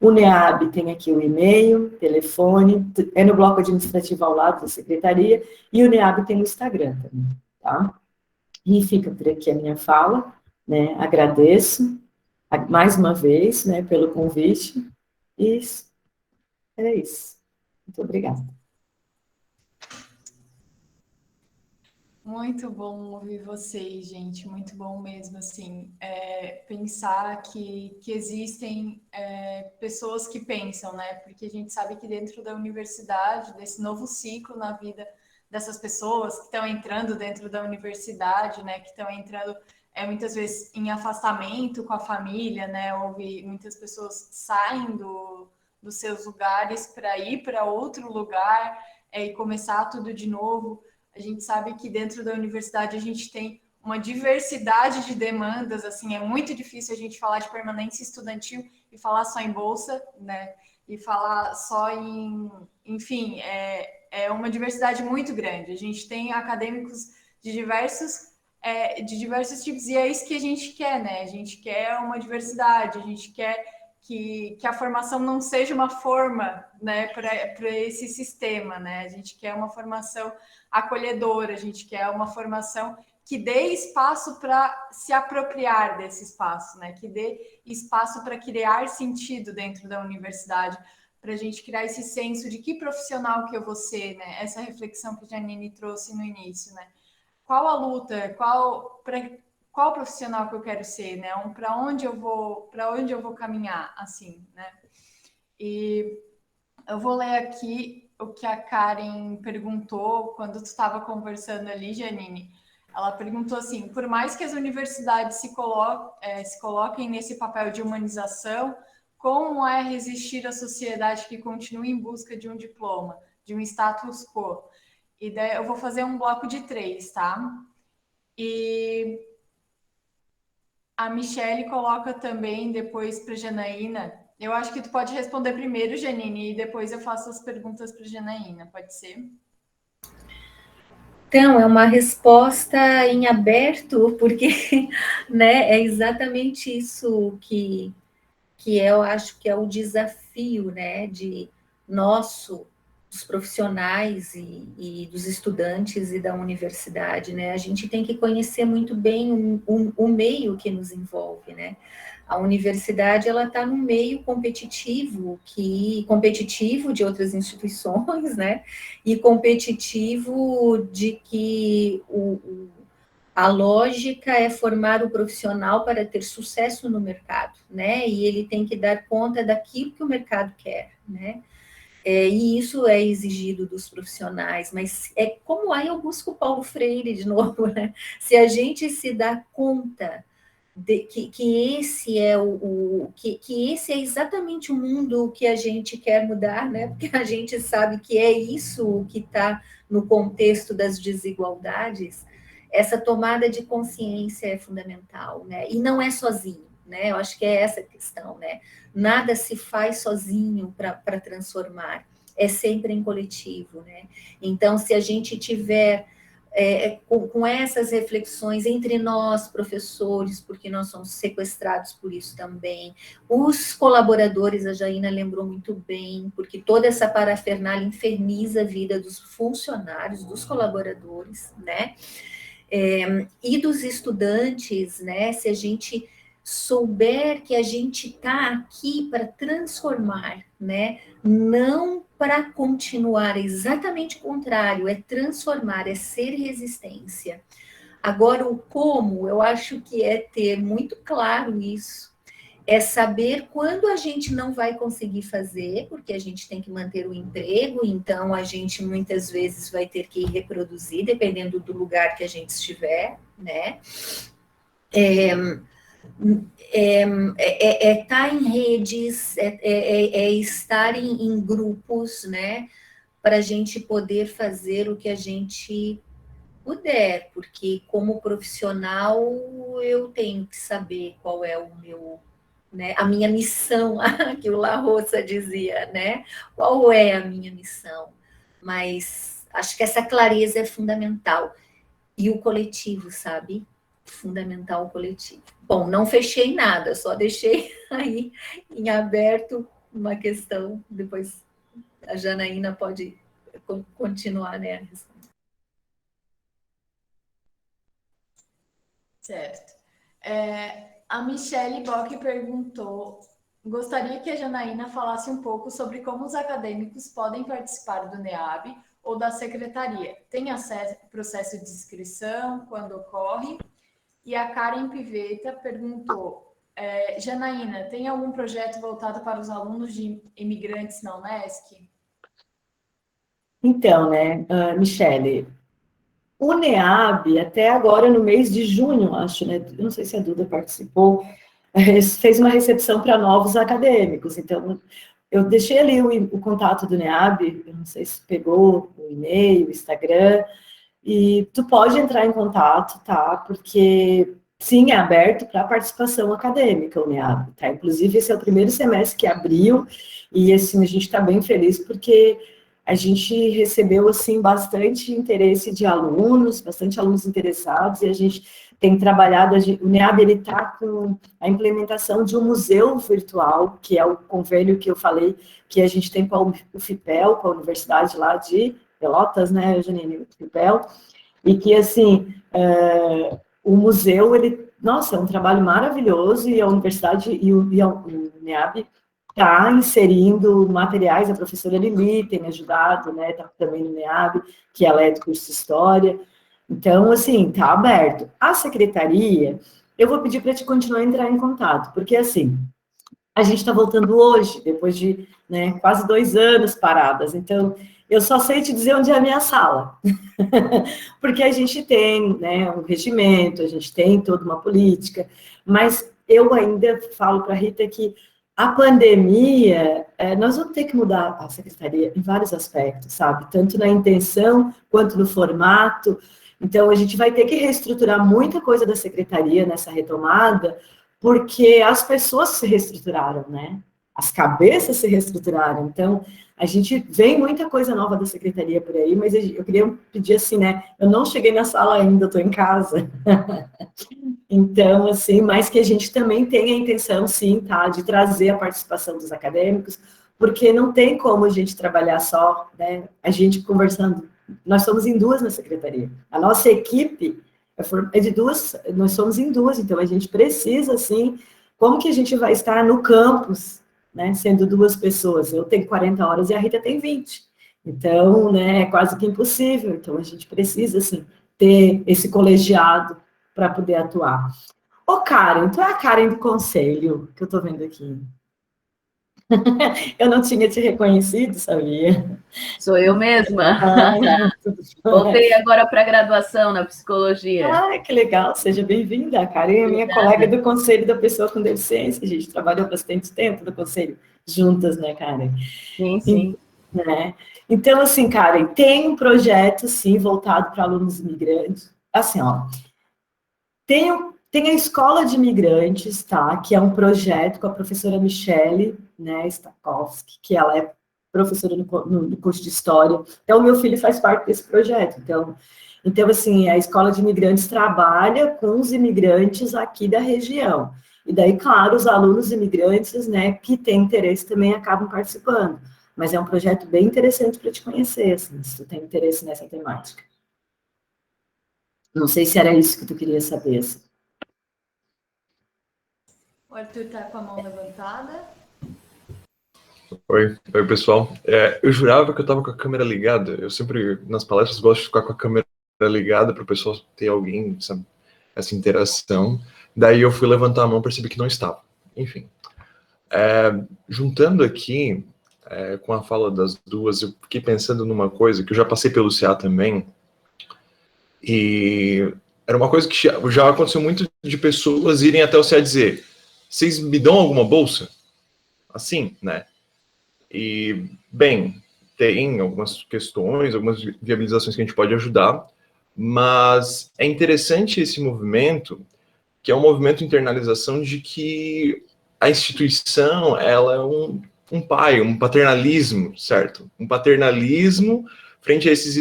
O NEAB tem aqui o e-mail, telefone, é no bloco administrativo ao lado da secretaria, e o NEAB tem o Instagram também, tá? E fica por aqui a minha fala, né? Agradeço mais uma vez, né, pelo convite, e é isso. Muito obrigada. Muito bom ouvir vocês, gente, muito bom mesmo, assim, pensar que existem pessoas que pensam, né, porque a gente sabe que dentro da universidade, desse novo ciclo na vida dessas pessoas que estão entrando dentro da universidade, né, que estão entrando muitas vezes em afastamento com a família, né, muitas pessoas saem dos seus lugares para ir para outro lugar e começar tudo de novo. A gente sabe que dentro da universidade a gente tem uma diversidade de demandas, assim, é muito difícil a gente falar de permanência estudantil e falar só em bolsa, né? E falar só enfim, é uma diversidade muito grande. A gente tem acadêmicos de diversos tipos, e é isso que a gente quer, né? A gente quer uma diversidade, a gente quer que a formação não seja uma forma, né, para esse sistema, né? A gente quer uma formação acolhedora, a gente quer uma formação que dê espaço para se apropriar desse espaço, né? Que dê espaço para criar sentido dentro da universidade, para a gente criar esse senso de que profissional que eu vou ser, né? Essa reflexão que a Janine trouxe no início, né? Qual a luta, qual profissional que eu quero ser, né? Para onde eu vou caminhar, assim, né? E eu vou ler aqui o que a Karen perguntou quando tu estava conversando ali, Janine. Ela perguntou assim: por mais que as universidades se coloquem nesse papel de humanização, como é resistir à sociedade que continua em busca de um diploma, de um status quo? E daí eu vou fazer um bloco de 3, tá? E a Michelle coloca também depois para a Janaína. Eu acho que tu pode responder primeiro, Janine, e depois eu faço as perguntas para a Janaína, pode ser? Então, é uma resposta em aberto, porque né, é exatamente isso que eu acho que é o desafio, né, de nosso, dos profissionais e dos estudantes e da universidade, né? A gente tem que conhecer muito bem o meio que nos envolve, né? A universidade, ela está num meio competitivo de outras instituições, né? E competitivo de que a lógica é formar o profissional para ter sucesso no mercado, né? E ele tem que dar conta daquilo que o mercado quer, né? E isso é exigido dos profissionais, mas é como aí eu busco Paulo Freire de novo, né? Se a gente se dá conta que esse é que esse é exatamente o mundo que a gente quer mudar, né? Porque a gente sabe que é isso que está no contexto das desigualdades. Essa tomada de consciência é fundamental, né? E não é sozinho, né? Eu acho que é essa a questão, né? Nada se faz sozinho para transformar, é sempre em coletivo, né? Então, se a gente tiver com essas reflexões entre nós, professores, porque nós somos sequestrados por isso também, os colaboradores, a Jaina lembrou muito bem, porque toda essa parafernália inferniza a vida dos funcionários, dos colaboradores, né? E dos estudantes, né? Se a gente souber que a gente está aqui para transformar, né? Não para continuar, é exatamente o contrário, é transformar, é ser resistência. Agora, o como, eu acho que é ter muito claro isso, é saber quando a gente não vai conseguir fazer, porque a gente tem que manter o emprego, então a gente muitas vezes vai ter que reproduzir, dependendo do lugar que a gente estiver, né? Estar em redes, estar em grupos, né? Para a gente poder fazer o que a gente puder, porque como profissional eu tenho que saber qual é o meu, né, a minha missão, que o La Roça dizia, né? Qual é a minha missão? Mas acho que essa clareza é fundamental. E o coletivo, sabe? Fundamental o coletivo. Bom, não fechei nada, só deixei aí em aberto uma questão, depois a Janaína pode continuar, né? Certo. A Michelle Bock perguntou: gostaria que a Janaína falasse um pouco sobre como os acadêmicos podem participar do NEAB ou da secretaria. Tem acesso ao processo de inscrição, quando ocorre? E a Karen Piveta perguntou: Janaína, tem algum projeto voltado para os alunos de imigrantes na Unesc? Então, né, Michele, o NEAB, até agora, no mês de junho, acho, né? Eu não sei se a Duda participou, fez uma recepção para novos acadêmicos. Então, eu deixei ali o contato do NEAB, eu não sei se pegou o e-mail, o Instagram, e tu pode entrar em contato, tá? Porque, sim, é aberto para participação acadêmica o NEAB, tá? Inclusive, esse é o primeiro semestre que abriu, e, assim, a gente está bem feliz porque a gente recebeu, assim, bastante interesse de alunos, bastante alunos interessados, e a gente tem trabalhado, o NEAB, ele está com a implementação de um museu virtual, que é o convênio que eu falei, que a gente tem com a UFPEL, com a universidade lá de Pelotas, né, Janine, UFPEL, e que, assim, o museu, ele, nossa, é um trabalho maravilhoso, e a universidade e o NEAB está inserindo materiais, a professora Lili tem me ajudado, né, está também no NEAB, que ela é do curso de História. Então, assim, está aberto. A secretaria, eu vou pedir para te continuar a entrar em contato, porque, assim, a gente está voltando hoje, depois de, né, quase 2 anos paradas, então, eu só sei te dizer onde é a minha sala, porque a gente tem, né, um regimento, a gente tem toda uma política, mas eu ainda falo para a Rita que a pandemia, nós vamos ter que mudar a secretaria em vários aspectos, sabe? Tanto na intenção, quanto no formato. Então, a gente vai ter que reestruturar muita coisa da secretaria nessa retomada, porque as pessoas se reestruturaram, né? as cabeças se reestruturaram. Então, a gente vem muita coisa nova da secretaria por aí, mas eu queria pedir assim, né? Eu não cheguei na sala ainda, estou em casa. Então, assim, mas que a gente também tenha a intenção, sim, tá, de trazer a participação dos acadêmicos, porque não tem como a gente trabalhar só, né? A gente conversando. Nós somos em duas na secretaria. A nossa equipe é de duas, nós somos em duas, então a gente precisa, assim, como que a gente vai estar no campus, né, sendo duas pessoas? Eu tenho 40 horas e a Rita tem 20. Então, né, é quase que impossível. Então, a gente precisa, assim, ter esse colegiado para poder atuar. Ô, Karen, tu é a Karen do conselho, que eu estou vendo aqui. Eu não tinha te reconhecido, sabia? Sou eu mesma. Voltei agora para a graduação na psicologia. Ah, que legal, seja bem-vinda. A Karen é minha colega do Conselho da Pessoa com Deficiência. A gente trabalhou bastante tempo no Conselho juntas, né, Karen? Sim, sim. Né? Então, assim, Karen, tem um projeto, sim, voltado para alunos imigrantes. Assim, ó, tem a Escola de Imigrantes, tá? Que é um projeto com a professora Michele, né, Stakowski, que ela é professora no curso de História. Então, meu filho faz parte desse projeto. Então, assim, a Escola de Imigrantes trabalha com os imigrantes aqui da região. E daí, claro, os alunos imigrantes, né, que têm interesse também acabam participando. Mas é um projeto bem interessante para te conhecer, assim, se tu tem interesse nessa temática. Não sei se era isso que tu queria saber, assim. O Arthur está com a mão levantada. Oi, pessoal. Eu jurava que eu estava com a câmera ligada. Eu sempre, nas palestras, gosto de ficar com a câmera ligada para o pessoal ter alguém, sabe, essa interação. Daí eu fui levantar a mão e percebi que não estava. Enfim. Juntando aqui com a fala das duas, eu fiquei pensando numa coisa que eu já passei pelo CA também. E era uma coisa que já aconteceu muito de pessoas irem até o CA dizer: vocês me dão alguma bolsa? Assim, né? E, bem, tem algumas questões, algumas viabilizações que a gente pode ajudar, mas é interessante esse movimento, que é um movimento de internalização de que a instituição, ela é um pai, um paternalismo, certo? Um paternalismo frente a esses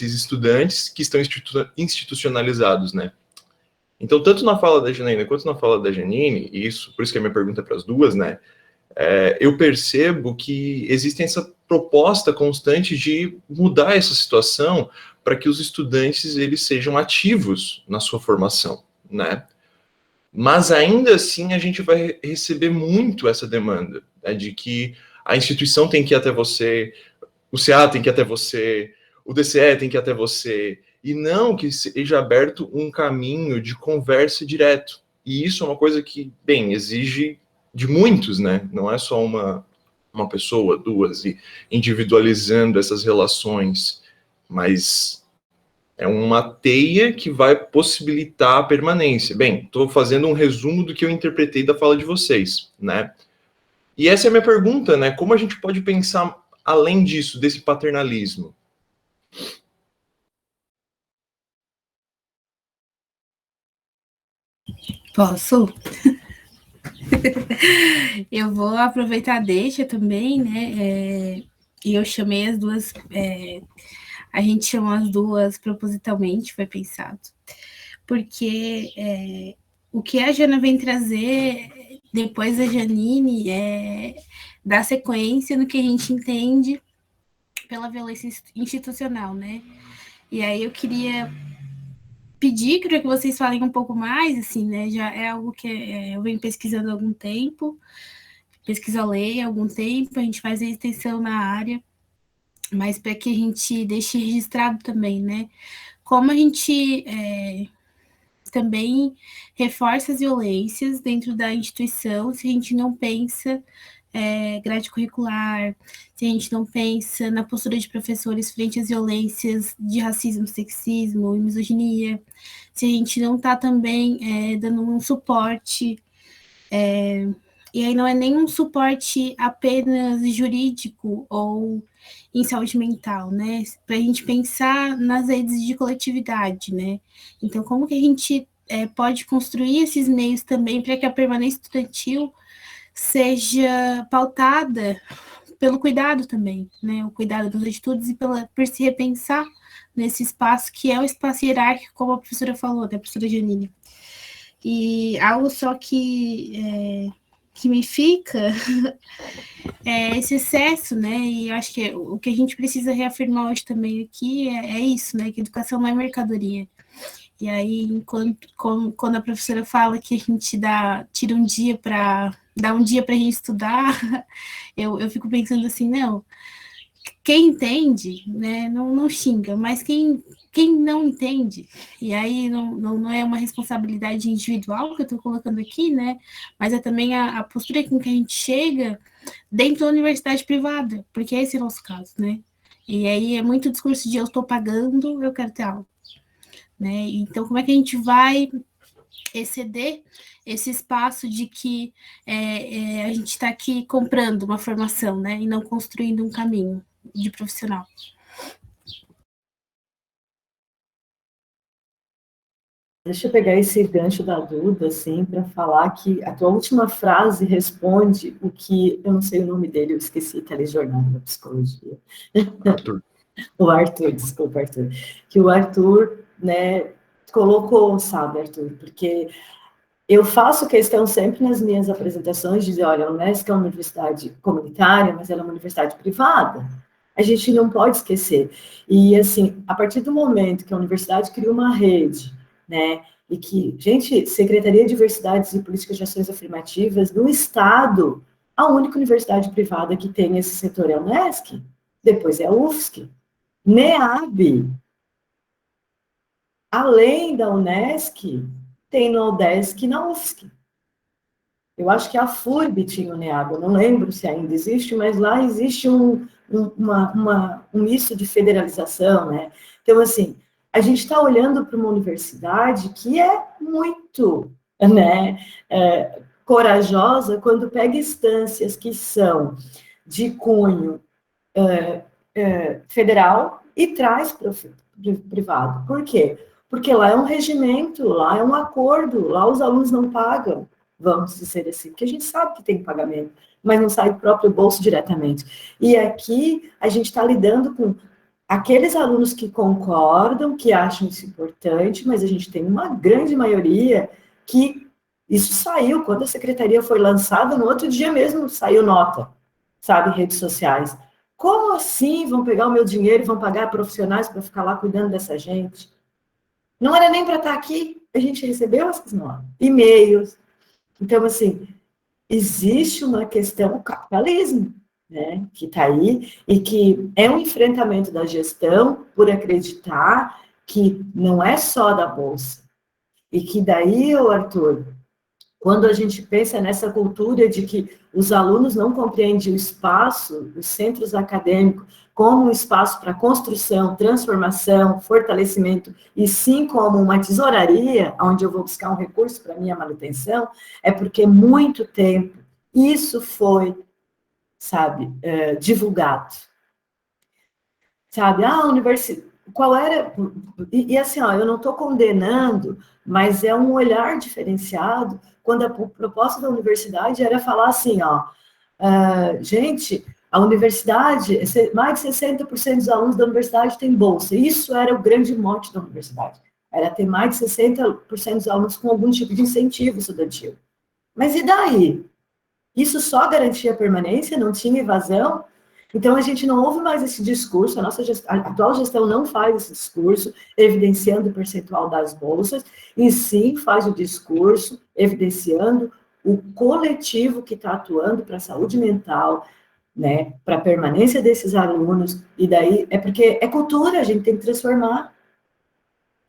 estudantes que estão institucionalizados, né? Então, tanto na fala da Janaína quanto na fala da Janine, e isso, por isso que a minha pergunta é para as duas, né? Eu percebo que existe essa proposta constante de mudar essa situação para que os estudantes eles sejam ativos na sua formação, né? Mas ainda assim a gente vai receber muito essa demanda, né, de que a instituição tem que ir até você, o CA tem que ir até você, o DCE tem que ir até você, e não que seja aberto um caminho de conversa direto. E isso é uma coisa que, bem, exige de muitos, né? Não é só uma pessoa, duas, e individualizando essas relações, mas é uma teia que vai possibilitar a permanência. Bem, estou fazendo um resumo do que eu interpretei da fala de vocês, né? E essa é a minha pergunta, né? Como a gente pode pensar além disso, desse paternalismo? Posso? Eu vou aproveitar a deixa também, né? E eu chamei as duas, a gente chamou as duas propositalmente, foi pensado. Porque o que a Jana vem trazer depois da Janine é dar sequência no que a gente entende pela violência institucional, né? E aí eu queria pedir para que vocês falem um pouco mais, assim, né? Já é algo que eu venho pesquisando há algum tempo, pesquiso a lei há algum tempo, a gente faz a extensão na área, mas para que a gente deixe registrado também, né? Como a gente também reforça as violências dentro da instituição se a gente não pensa grade curricular, se a gente não pensa na postura de professores frente às violências de racismo, sexismo e misoginia, se a gente não está também dando um suporte, e aí não é nem um suporte apenas jurídico ou em saúde mental, né? Para a gente pensar nas redes de coletividade, né? Então, como que a gente pode construir esses meios também para que a permanência estudantil seja pautada pelo cuidado também, né? O cuidado das atitudes e por se repensar nesse espaço que é o espaço hierárquico, como a professora falou, né, a professora Janine. E algo só que me fica é esse excesso, né? E eu acho que o que a gente precisa reafirmar hoje também aqui é isso, né? Que educação não é mercadoria. E aí, quando a professora fala que a gente tira um dia para dar um dia para a gente estudar, eu fico pensando assim, não, quem entende, né, não xinga, mas quem não entende, e aí não é uma responsabilidade individual que eu estou colocando aqui, né, mas é também a postura com que a gente chega dentro da universidade privada, porque esse é o nosso caso, né, e aí é muito discurso de eu estou pagando, eu quero ter aula, né, então como é que a gente vai exceder esse espaço de que a gente está aqui comprando uma formação, né, e não construindo um caminho de profissional. Deixa eu pegar esse gancho da Duda, assim, para falar que a tua última frase responde o que, eu não sei o nome dele, eu esqueci, telejornal da psicologia. Arthur. O Arthur, desculpa, Arthur. Que o Arthur, né, colocou, sabe, Arthur, porque eu faço questão sempre nas minhas apresentações de dizer, olha, a Unesco é uma universidade comunitária, mas ela é uma universidade privada. A gente não pode esquecer. E, assim, a partir do momento que a universidade cria uma rede, né, e que, gente, Secretaria de Diversidades e Políticas de Ações Afirmativas, no Estado, a única universidade privada que tem esse setor é a Unesco, depois é a UFSC. NEAB, além da Unesco, tem no UDESC e na UFSC. Eu acho que a FURB tinha o NEAB, eu não lembro se ainda existe, mas lá existe um misto de federalização, né? Então, assim, a gente está olhando para uma universidade que é muito, né, corajosa quando pega instâncias que são de cunho federal e traz para o privado. Por quê? Porque lá é um regimento, lá é um acordo, lá os alunos não pagam, vamos dizer assim, porque a gente sabe que tem pagamento, mas não sai do próprio bolso diretamente. E aqui a gente está lidando com aqueles alunos que concordam, que acham isso importante, mas a gente tem uma grande maioria que isso saiu, quando a secretaria foi lançada, no outro dia mesmo saiu nota, sabe, redes sociais. Como assim vão pegar o meu dinheiro e vão pagar profissionais para ficar lá cuidando dessa gente? Não era nem para estar aqui, a gente recebeu essas notas, e-mails. Então, assim, existe uma questão, o capitalismo, né, que está aí, e que é um enfrentamento da gestão por acreditar que não é só da Bolsa. E que daí, Arthur, quando a gente pensa nessa cultura de que os alunos não compreendem o espaço, os centros acadêmicos, como um espaço para construção, transformação, fortalecimento, e sim como uma tesouraria, onde eu vou buscar um recurso para minha manutenção, é porque muito tempo isso foi, sabe, divulgado. Sabe, universidade, qual era... E assim, ó, eu não estou condenando, mas é um olhar diferenciado quando a proposta da universidade era falar assim, ó, gente, a universidade, mais de 60% dos alunos da universidade têm bolsa. Isso era o grande mote da universidade. Era ter mais de 60% dos alunos com algum tipo de incentivo estudantil. Mas e daí? Isso só garantia permanência, não tinha evasão? Então, a gente não ouve mais esse discurso, a atual gestão não faz esse discurso, evidenciando o percentual das bolsas, e sim faz o discurso, evidenciando o coletivo que está atuando para a saúde mental, né, para a permanência desses alunos, e daí é porque é cultura, a gente tem que transformar.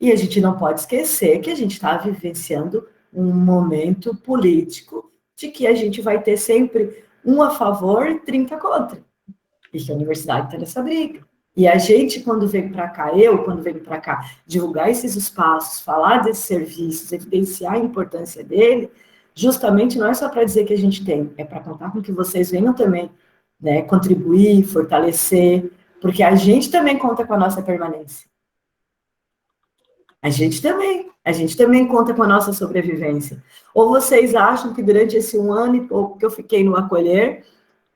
E a gente não pode esquecer que a gente está vivenciando um momento político de que a gente vai ter sempre um a favor e 30 contra. E que a universidade está nessa briga. E a gente, quando veio para cá, quando venho para cá, divulgar esses espaços, falar desses serviços, evidenciar a importância dele, justamente não é só para dizer que a gente tem, é para contar com que vocês venham também, né, contribuir, fortalecer, porque a gente também conta com a nossa permanência. A gente também conta com a nossa sobrevivência. Ou vocês acham que durante esse 1 ano e pouco que eu fiquei no acolher,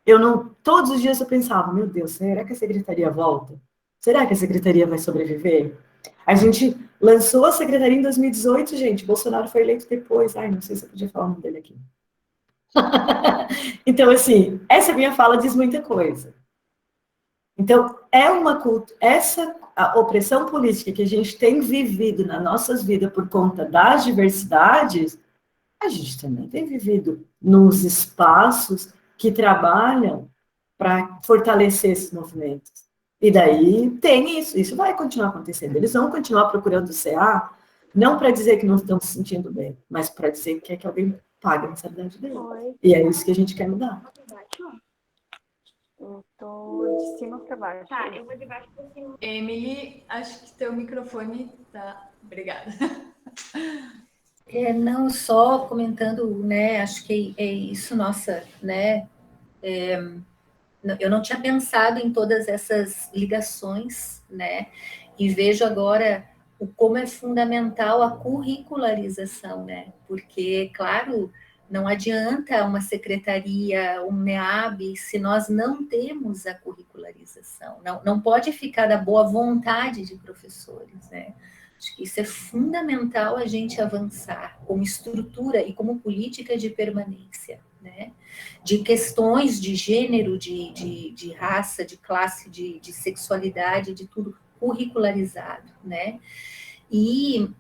eu não, todos os dias eu pensava, meu Deus, será que a secretaria volta? Será que a secretaria vai sobreviver? A gente lançou a secretaria em 2018, gente, Bolsonaro foi eleito depois. Ai, não sei se eu podia falar o nome dele aqui. Então, assim, essa minha fala diz muita coisa. Então, essa a opressão política que a gente tem vivido nas nossas vidas por conta das diversidades, a gente também tem vivido nos espaços que trabalham para fortalecer esses movimentos. E daí tem isso vai continuar acontecendo. Eles vão continuar procurando o CA, não para dizer que não estão se sentindo bem, mas para dizer que quer que alguém pague a mensalidade dele. E é isso que a gente quer mudar. Eu tô de cima para baixo. Tá, eu vou de baixo para cima. Emily, acho que teu microfone tá... Obrigada. Não só comentando, né, acho que é isso, nossa, né, eu não tinha pensado em todas essas ligações, né, e vejo agora como é fundamental a curricularização, né, porque, claro, não adianta uma secretaria, um NEAB, se nós não temos a curricularização, não pode ficar da boa vontade de professores, né. Acho que isso é fundamental a gente avançar como estrutura e como política de permanência, né? De questões de gênero, de raça, de classe, de sexualidade, de tudo curricularizado, né? E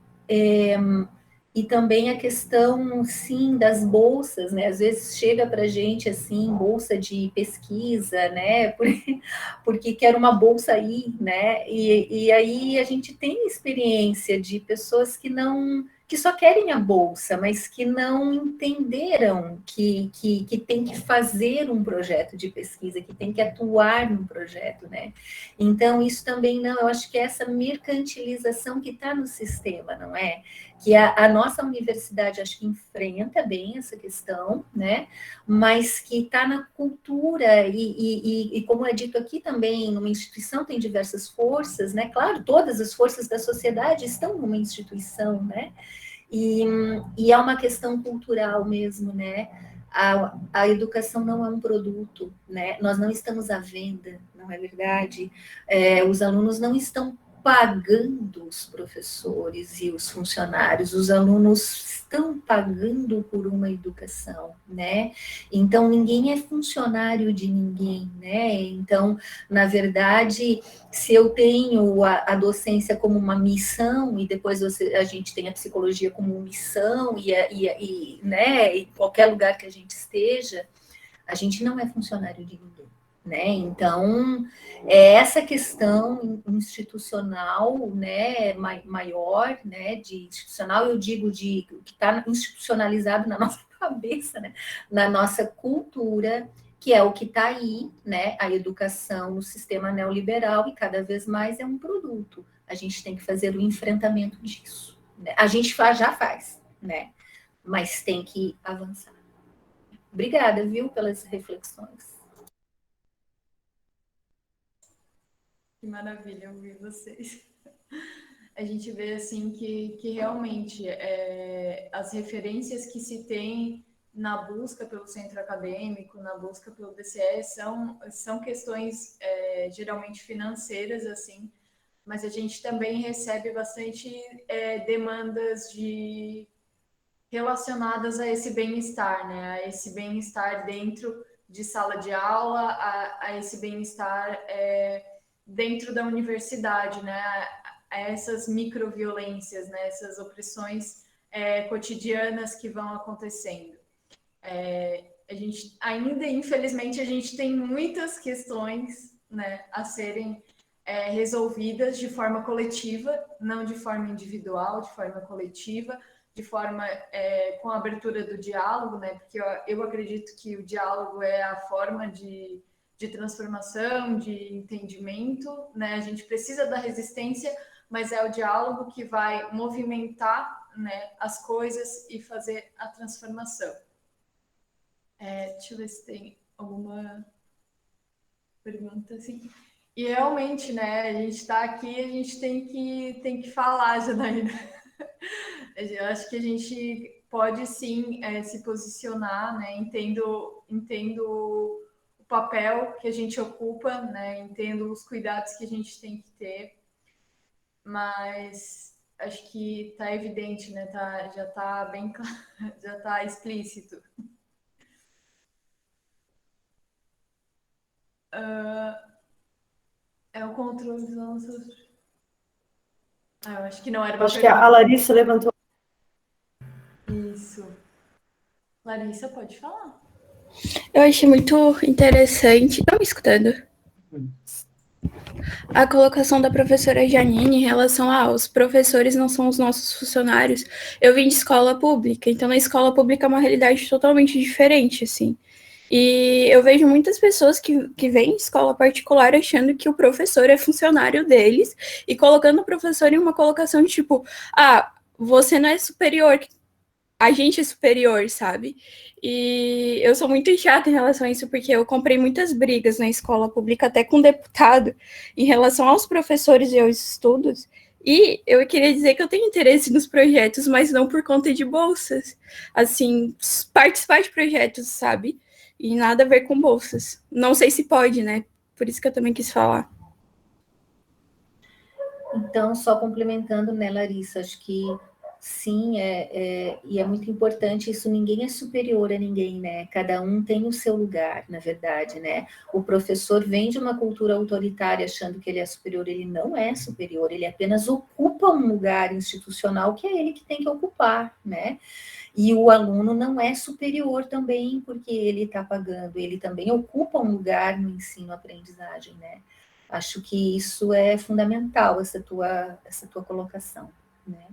também a questão, sim, das bolsas, né? Às vezes chega para a gente, assim, bolsa de pesquisa, né? Porque quer uma bolsa aí, né? E aí a gente tem experiência de pessoas que só querem a bolsa, mas que não entenderam que tem que fazer um projeto de pesquisa, que tem que atuar num projeto, né? Então, isso também não, eu acho que é essa mercantilização que está no sistema, não é? Que a nossa universidade, acho que enfrenta bem essa questão, né? Mas que está na cultura, e como é dito aqui também, numa instituição tem diversas forças, né? Claro, todas as forças da sociedade estão numa instituição, né? E é uma questão cultural mesmo, né? A educação não é um produto, né? Nós não estamos à venda, não é verdade? Os alunos não estão pagando os professores e os funcionários, os alunos estão pagando por uma educação, né? Então, ninguém é funcionário de ninguém, né? Então, na verdade, se eu tenho a docência como uma missão, e depois a gente tem a psicologia como missão, né, em qualquer lugar que a gente esteja, a gente não é funcionário de ninguém, né? Então, é essa questão institucional, né, maior, né, de institucional, eu digo de que está institucionalizado na nossa cabeça, né, na nossa cultura, que é o que está aí, né, a educação no sistema neoliberal, e cada vez mais é um produto. A gente tem que fazer o enfrentamento disso, né? A gente já faz, né, mas tem que avançar. Obrigada, viu, pelas reflexões. Que maravilha ouvir vocês. A gente vê assim que realmente as referências que se tem na busca pelo centro acadêmico, na busca pelo DCE, são questões geralmente financeiras, assim, mas a gente também recebe bastante demandas relacionadas a esse bem-estar, né? A esse bem-estar dentro de sala de aula, a esse bem-estar dentro da universidade, né? A essas microviolências, né? Essas opressões cotidianas que vão acontecendo. A gente ainda, infelizmente, a gente tem muitas questões, né, a serem resolvidas de forma coletiva, não de forma individual, de forma coletiva, de forma com a abertura do diálogo, né? Porque eu acredito que o diálogo é a forma de transformação, de entendimento, né? A gente precisa da resistência, mas é o diálogo que vai movimentar, né, as coisas e fazer a transformação. Deixa eu ver se tem alguma pergunta assim. E realmente, né, a gente está aqui, a gente tem que falar, Janaína. Eu acho que a gente pode sim se posicionar, né? Entendo o papel que a gente ocupa, né? Entendo os cuidados que a gente tem que ter, mas acho que está evidente, né? Já está bem claro, já está explícito. É o controle dos nossos. Eu acho que não era uma Acho que a pergunta. Larissa levantou. Isso. Larissa, pode falar. Eu achei muito interessante. Estão me escutando? A colocação da professora Janine em relação aos professores não são os nossos funcionários. Eu vim de escola pública, então na escola pública é uma realidade totalmente diferente, assim. E eu vejo muitas pessoas que vêm de escola particular achando que o professor é funcionário deles e colocando o professor em uma colocação de tipo, você não é superior, a gente é superior, sabe? E eu sou muito chata em relação a isso, porque eu comprei muitas brigas na escola pública, até com deputado, em relação aos professores e aos estudos. E eu queria dizer que eu tenho interesse nos projetos, mas não por conta de bolsas. Assim, participar de projetos, sabe? E nada a ver com bolsas. Não sei se pode, né? Por isso que eu também quis falar. Então, só complementando, né, Larissa, acho que sim, e é muito importante isso, ninguém é superior a ninguém, né? Cada um tem o seu lugar, na verdade, né? O professor vem de uma cultura autoritária achando que ele é superior, ele não é superior, ele apenas ocupa um lugar institucional que é ele que tem que ocupar, né? E o aluno não é superior também porque ele está pagando, ele também ocupa um lugar no ensino-aprendizagem, né? Acho que isso é fundamental, essa tua colocação, né?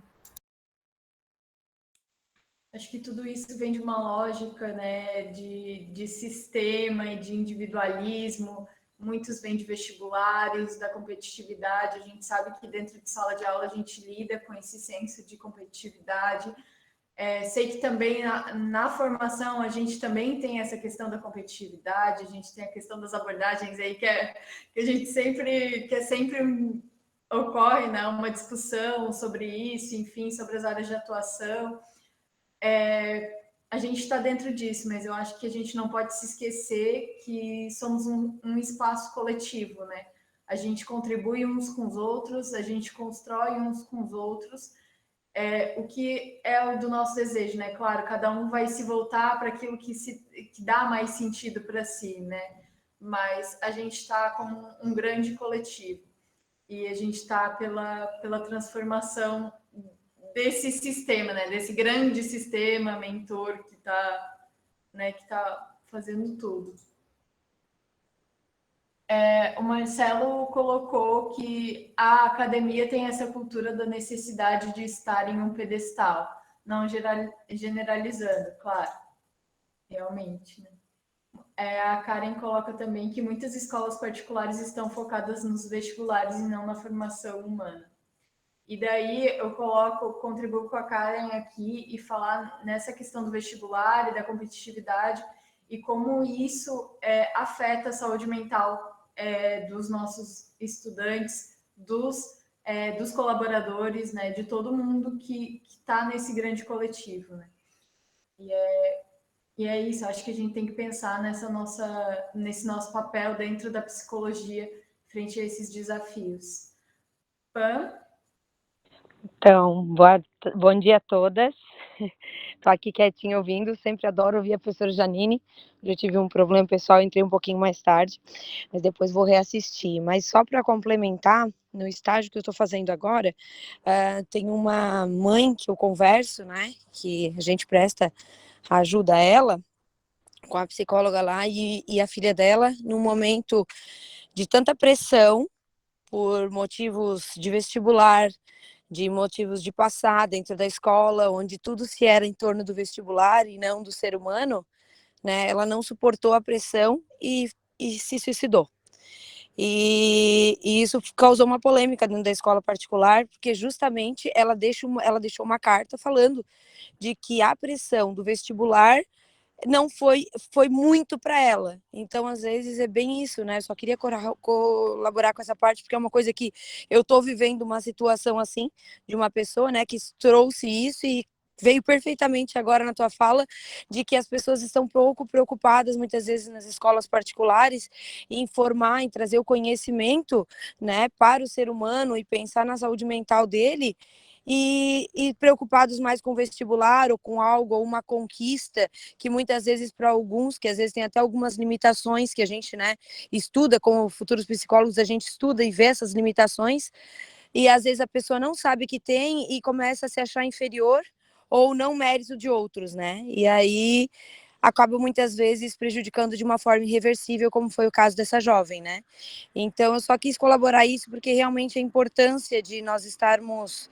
Acho que tudo isso vem de uma lógica, né, de sistema e de individualismo. Muitos vêm de vestibulares, da competitividade. A gente sabe que dentro de sala de aula a gente lida com esse senso de competitividade. Sei que também na formação a gente também tem essa questão da competitividade, a gente tem a questão das abordagens aí que a gente sempre ocorre, né, uma discussão sobre isso, enfim, sobre as áreas de atuação. A gente está dentro disso, mas eu acho que a gente não pode se esquecer que somos um espaço coletivo, né? A gente contribui uns com os outros, a gente constrói uns com os outros, o que é o do nosso desejo, né? Claro, cada um vai se voltar para aquilo que dá mais sentido para si, né? Mas a gente está como um grande coletivo e a gente está pela transformação desse sistema, né? Desse grande sistema mentor que está, né? Que está fazendo tudo. O Marcelo colocou que a academia tem essa cultura da necessidade de estar em um pedestal, não generalizando, claro, realmente. Né? A Karen coloca também que muitas escolas particulares estão focadas nos vestibulares e não na formação humana. E daí eu contribuo com a Karen aqui e falar nessa questão do vestibular e da competitividade e como isso afeta a saúde mental dos nossos estudantes, dos colaboradores, né, de todo mundo que está nesse grande coletivo. Né? E é isso, acho que a gente tem que pensar nesse nosso papel dentro da psicologia frente a esses desafios. Pam? Então, bom dia a todas. Estou aqui quietinha ouvindo, sempre adoro ouvir a professora Janine. Eu tive um problema pessoal, entrei um pouquinho mais tarde, mas depois vou reassistir. Mas só para complementar, no estágio que eu estou fazendo agora, tem uma mãe que eu converso, né, que a gente presta ajuda a ela, com a psicóloga lá, e a filha dela, num momento de tanta pressão, por motivos de vestibular, de motivos de passar dentro da escola, onde tudo se era em torno do vestibular e não do ser humano, né? Ela não suportou a pressão e se suicidou. E isso causou uma polêmica dentro da escola particular, porque justamente ela deixou uma carta falando de que a pressão do vestibular não foi muito para ela. Então, às vezes, é bem isso, né? Eu só queria colaborar com essa parte, porque é uma coisa que eu estou vivendo uma situação assim, de uma pessoa, né, que trouxe isso e veio perfeitamente agora na tua fala, de que as pessoas estão pouco preocupadas, muitas vezes, nas escolas particulares, em formar, em trazer o conhecimento, né, para o ser humano e pensar na saúde mental dele, e preocupados mais com o vestibular ou com algo, ou uma conquista, que muitas vezes para alguns, que às vezes tem até algumas limitações que a gente, né, estuda, como futuros psicólogos, a gente estuda e vê essas limitações, e às vezes a pessoa não sabe que tem e começa a se achar inferior ou não mérito de outros, né? E aí acaba muitas vezes prejudicando de uma forma irreversível, como foi o caso dessa jovem, né? Então eu só quis colaborar isso porque realmente a importância de nós estarmos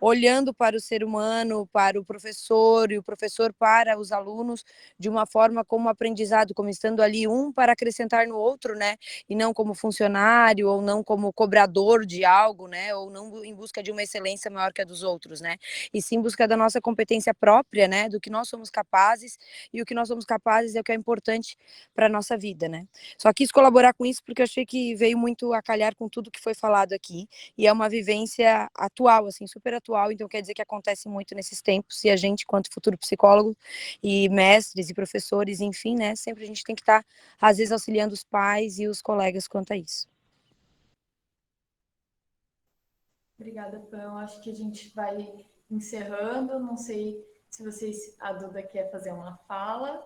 olhando para o ser humano, para o professor, e o professor para os alunos, de uma forma como aprendizado, como estando ali um para acrescentar no outro, né? E não como funcionário, ou não como cobrador de algo, né? Ou não em busca de uma excelência maior que a dos outros, né? E sim em busca da nossa competência própria, né? Do que nós somos capazes, e o que nós somos capazes é o que é importante para a nossa vida, né? Só quis colaborar com isso porque eu achei que veio muito a calhar com tudo que foi falado aqui, e é uma vivência atual, assim, super atual, então quer dizer que acontece muito nesses tempos, e a gente, quanto futuro psicólogo, e mestres, e professores, enfim, né, sempre a gente tem que estar, às vezes, auxiliando os pais e os colegas quanto a isso. Obrigada, Pão. Acho que a gente vai encerrando. Não sei se a Duda quer fazer uma fala.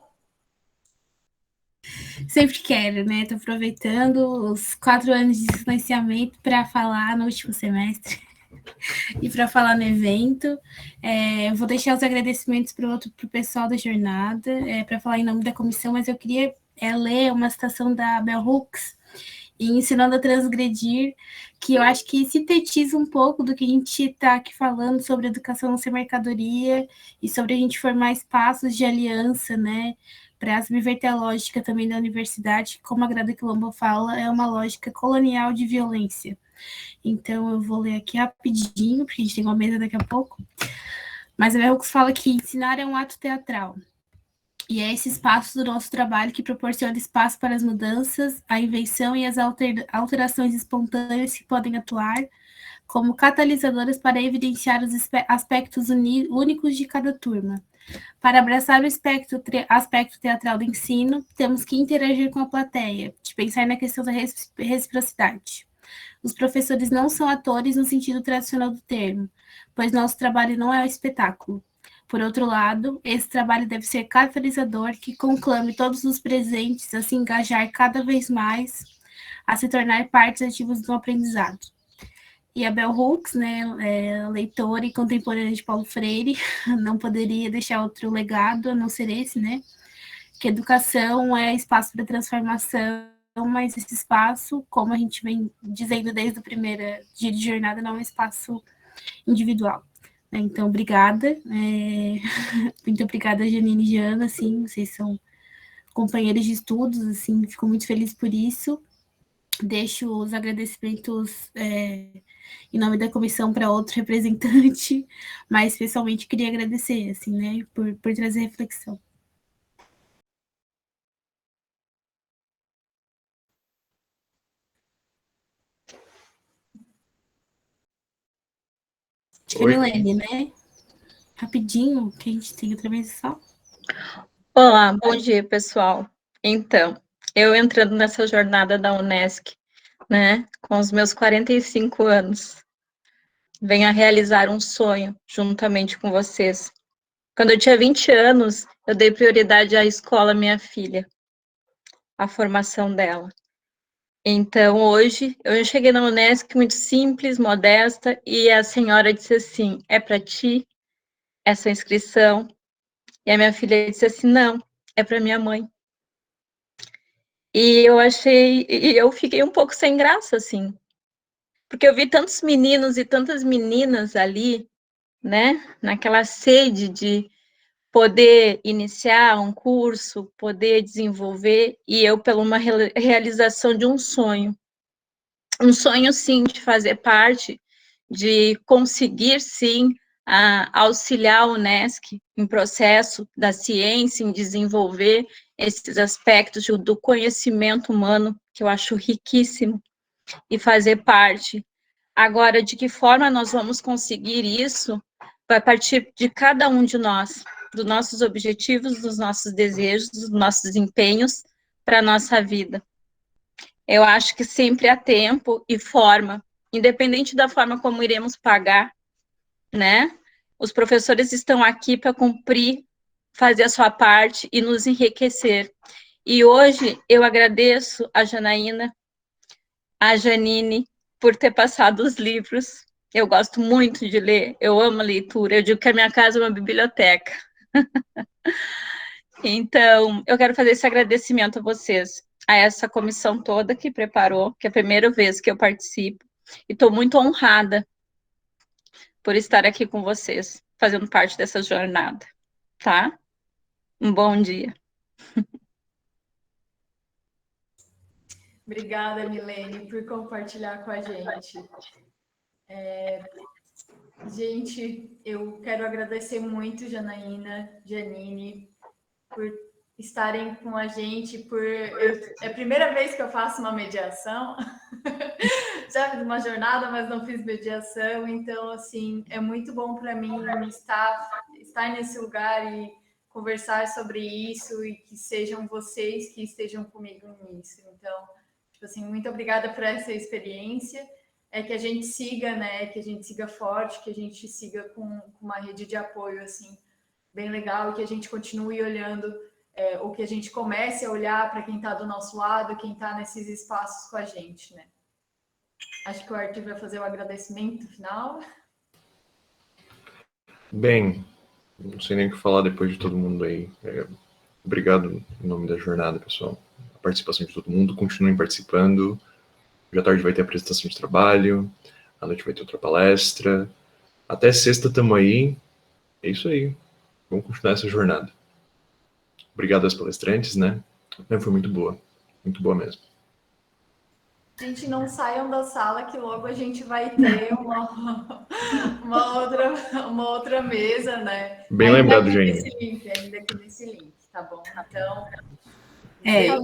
Sempre quero, né? Estou aproveitando os 4 anos de distanciamento para falar no último semestre e para falar no evento. Eu vou deixar os agradecimentos para o pessoal da jornada, para falar em nome da comissão, mas eu queria ler uma citação da Bell Hooks, e Ensinando a Transgredir, que eu acho que sintetiza um pouco do que a gente está aqui falando sobre educação não ser mercadoria, e sobre a gente formar espaços de aliança, né, para subverter a lógica também da universidade, como a Grada Quilombo fala, é uma lógica colonial de violência. Então eu vou ler aqui rapidinho, porque a gente tem uma mesa daqui a pouco. Mas a Bell Hooks fala que ensinar é um ato teatral. E é esse espaço do nosso trabalho que proporciona espaço para as mudanças, a invenção e as alterações espontâneas que podem atuar como catalisadoras para evidenciar os aspectos únicos de cada turma. Para abraçar o aspecto teatral do ensino, temos que interagir com a plateia, de pensar na questão da reciprocidade. Os professores não são atores no sentido tradicional do termo, pois nosso trabalho não é o espetáculo. Por outro lado, esse trabalho deve ser catalisador que conclame todos os presentes a se engajar cada vez mais, a se tornar partes ativas do aprendizado. E a Bell Hooks, né, leitora e contemporânea de Paulo Freire, não poderia deixar outro legado a não ser esse, né? Que educação é espaço para transformação, mas esse espaço, como a gente vem dizendo desde o primeiro dia de jornada, não é um espaço individual. Então, obrigada. Muito obrigada, Janine e Jana, assim, vocês são companheiros de estudos, assim, fico muito feliz por isso. Deixo os agradecimentos em nome da comissão para outro representante, mas especialmente queria agradecer, assim, né, por trazer reflexão. Acho que é Milene, né? Rapidinho, que a gente tem outra vez só. Olá, bom dia, pessoal. Então, eu entrando nessa jornada da Unesc, né, com os meus 45 anos, venho a realizar um sonho juntamente com vocês. Quando eu tinha 20 anos, eu dei prioridade à escola minha filha, à formação dela. Então, hoje, eu cheguei na Unesc muito simples, modesta, e a senhora disse assim, é para ti essa inscrição? E a minha filha disse assim, não, é para minha mãe. E eu fiquei um pouco sem graça, assim, porque eu vi tantos meninos e tantas meninas ali, né, naquela sede de poder iniciar um curso, poder desenvolver, e eu pela uma realização de um sonho, sim, de fazer parte, de conseguir, sim, a auxiliar a Unesc em processo da ciência, em desenvolver esses aspectos do conhecimento humano, que eu acho riquíssimo, e fazer parte. Agora, de que forma nós vamos conseguir isso, vai partir de cada um de nós, dos nossos objetivos, dos nossos desejos, dos nossos empenhos para a nossa vida. Eu acho que sempre há tempo e forma, independente da forma como iremos pagar, né? Os professores estão aqui para cumprir, fazer a sua parte e nos enriquecer. E hoje eu agradeço a Janaína, a Janine, por ter passado os livros. Eu gosto muito de ler, eu amo a leitura, eu digo que a minha casa é uma biblioteca. Então, eu quero fazer esse agradecimento a vocês, a essa comissão toda que preparou, que é a primeira vez que eu participo, e estou muito honrada por estar aqui com vocês, fazendo parte dessa jornada, tá? Um bom dia. Obrigada, Milene, por compartilhar com a gente. Gente, eu quero agradecer muito, Janaína, Janine, por estarem com a gente. É a primeira vez que eu faço uma mediação. Já fiz uma jornada, mas não fiz mediação. Então, assim, é muito bom para mim estar nesse lugar e conversar sobre isso e que sejam vocês que estejam comigo nisso. Então, tipo assim, muito obrigada por essa experiência. Que a gente siga, né? Que a gente siga forte, que a gente siga com uma rede de apoio, assim, bem legal, e que a gente continue olhando, ou que a gente comece a olhar para quem está do nosso lado, quem está nesses espaços com a gente, né? Acho que o Arthur vai fazer o agradecimento final. Bem, não sei nem o que falar depois de todo mundo aí. Obrigado em nome da jornada, pessoal. A participação de todo mundo, continuem participando. Hoje à tarde vai ter apresentação de trabalho, à noite vai ter outra palestra. Até sexta estamos aí. É isso aí. Vamos continuar essa jornada. Obrigado aos palestrantes, né? Foi muito boa mesmo. Gente, não saiam da sala que logo a gente vai ter uma outra mesa, né? Bem lembrado, gente. Ainda aqui nesse link, tá bom? Então...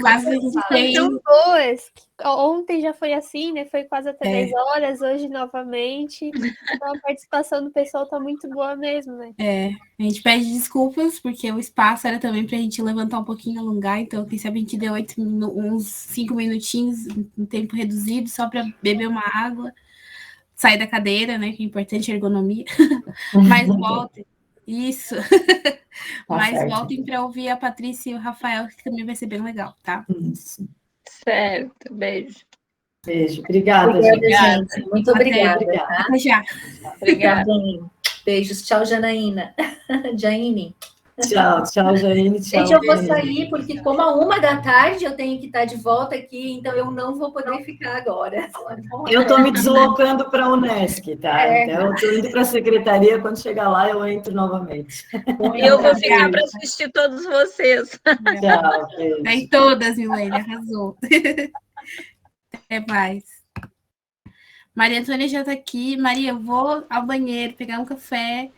caso a gente tenha... São boas. Ontem já foi assim, né? Foi quase até 10 horas, hoje novamente. Então a participação do pessoal tá muito boa mesmo, né? A gente pede desculpas, porque o espaço era também pra gente levantar um pouquinho, alongar, então quem sabe a gente deu uns 5 minutinhos, um tempo reduzido, só para beber uma água, sair da cadeira, né? Que é importante, a ergonomia. Mas voltem. Isso. Mas certo. Voltem para ouvir a Patrícia e o Rafael, que também vai ser bem legal, tá? Isso. Certo, beijo. Beijo, obrigada, gente. Muito obrigada. Até já. Obrigada. Beijos, tchau, Janaína. Jaine. Tchau, Jaine, tchau. Gente, eu vou sair, porque como a 1h eu tenho que estar de volta aqui, então eu não vou poder ficar agora. Eu estou me deslocando para a Unesc, tá? Então eu estou indo para a secretaria, quando chegar lá eu entro novamente. Eu vou ficar para assistir todos vocês. Tchau, beijo. Em todas, Milene, arrasou. Até mais. Maria Antônia já está aqui. Maria, eu vou ao banheiro, pegar um café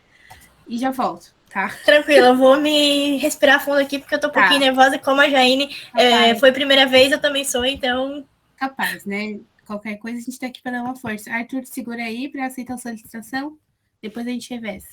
e já volto. Tá. Tranquilo, eu vou me respirar fundo aqui, porque eu tô um pouquinho nervosa, como a Jaine foi a primeira vez, eu também sou, então... Capaz, né? Qualquer coisa a gente tá aqui para dar uma força. Arthur, segura aí para aceitar a solicitação, depois a gente reveza.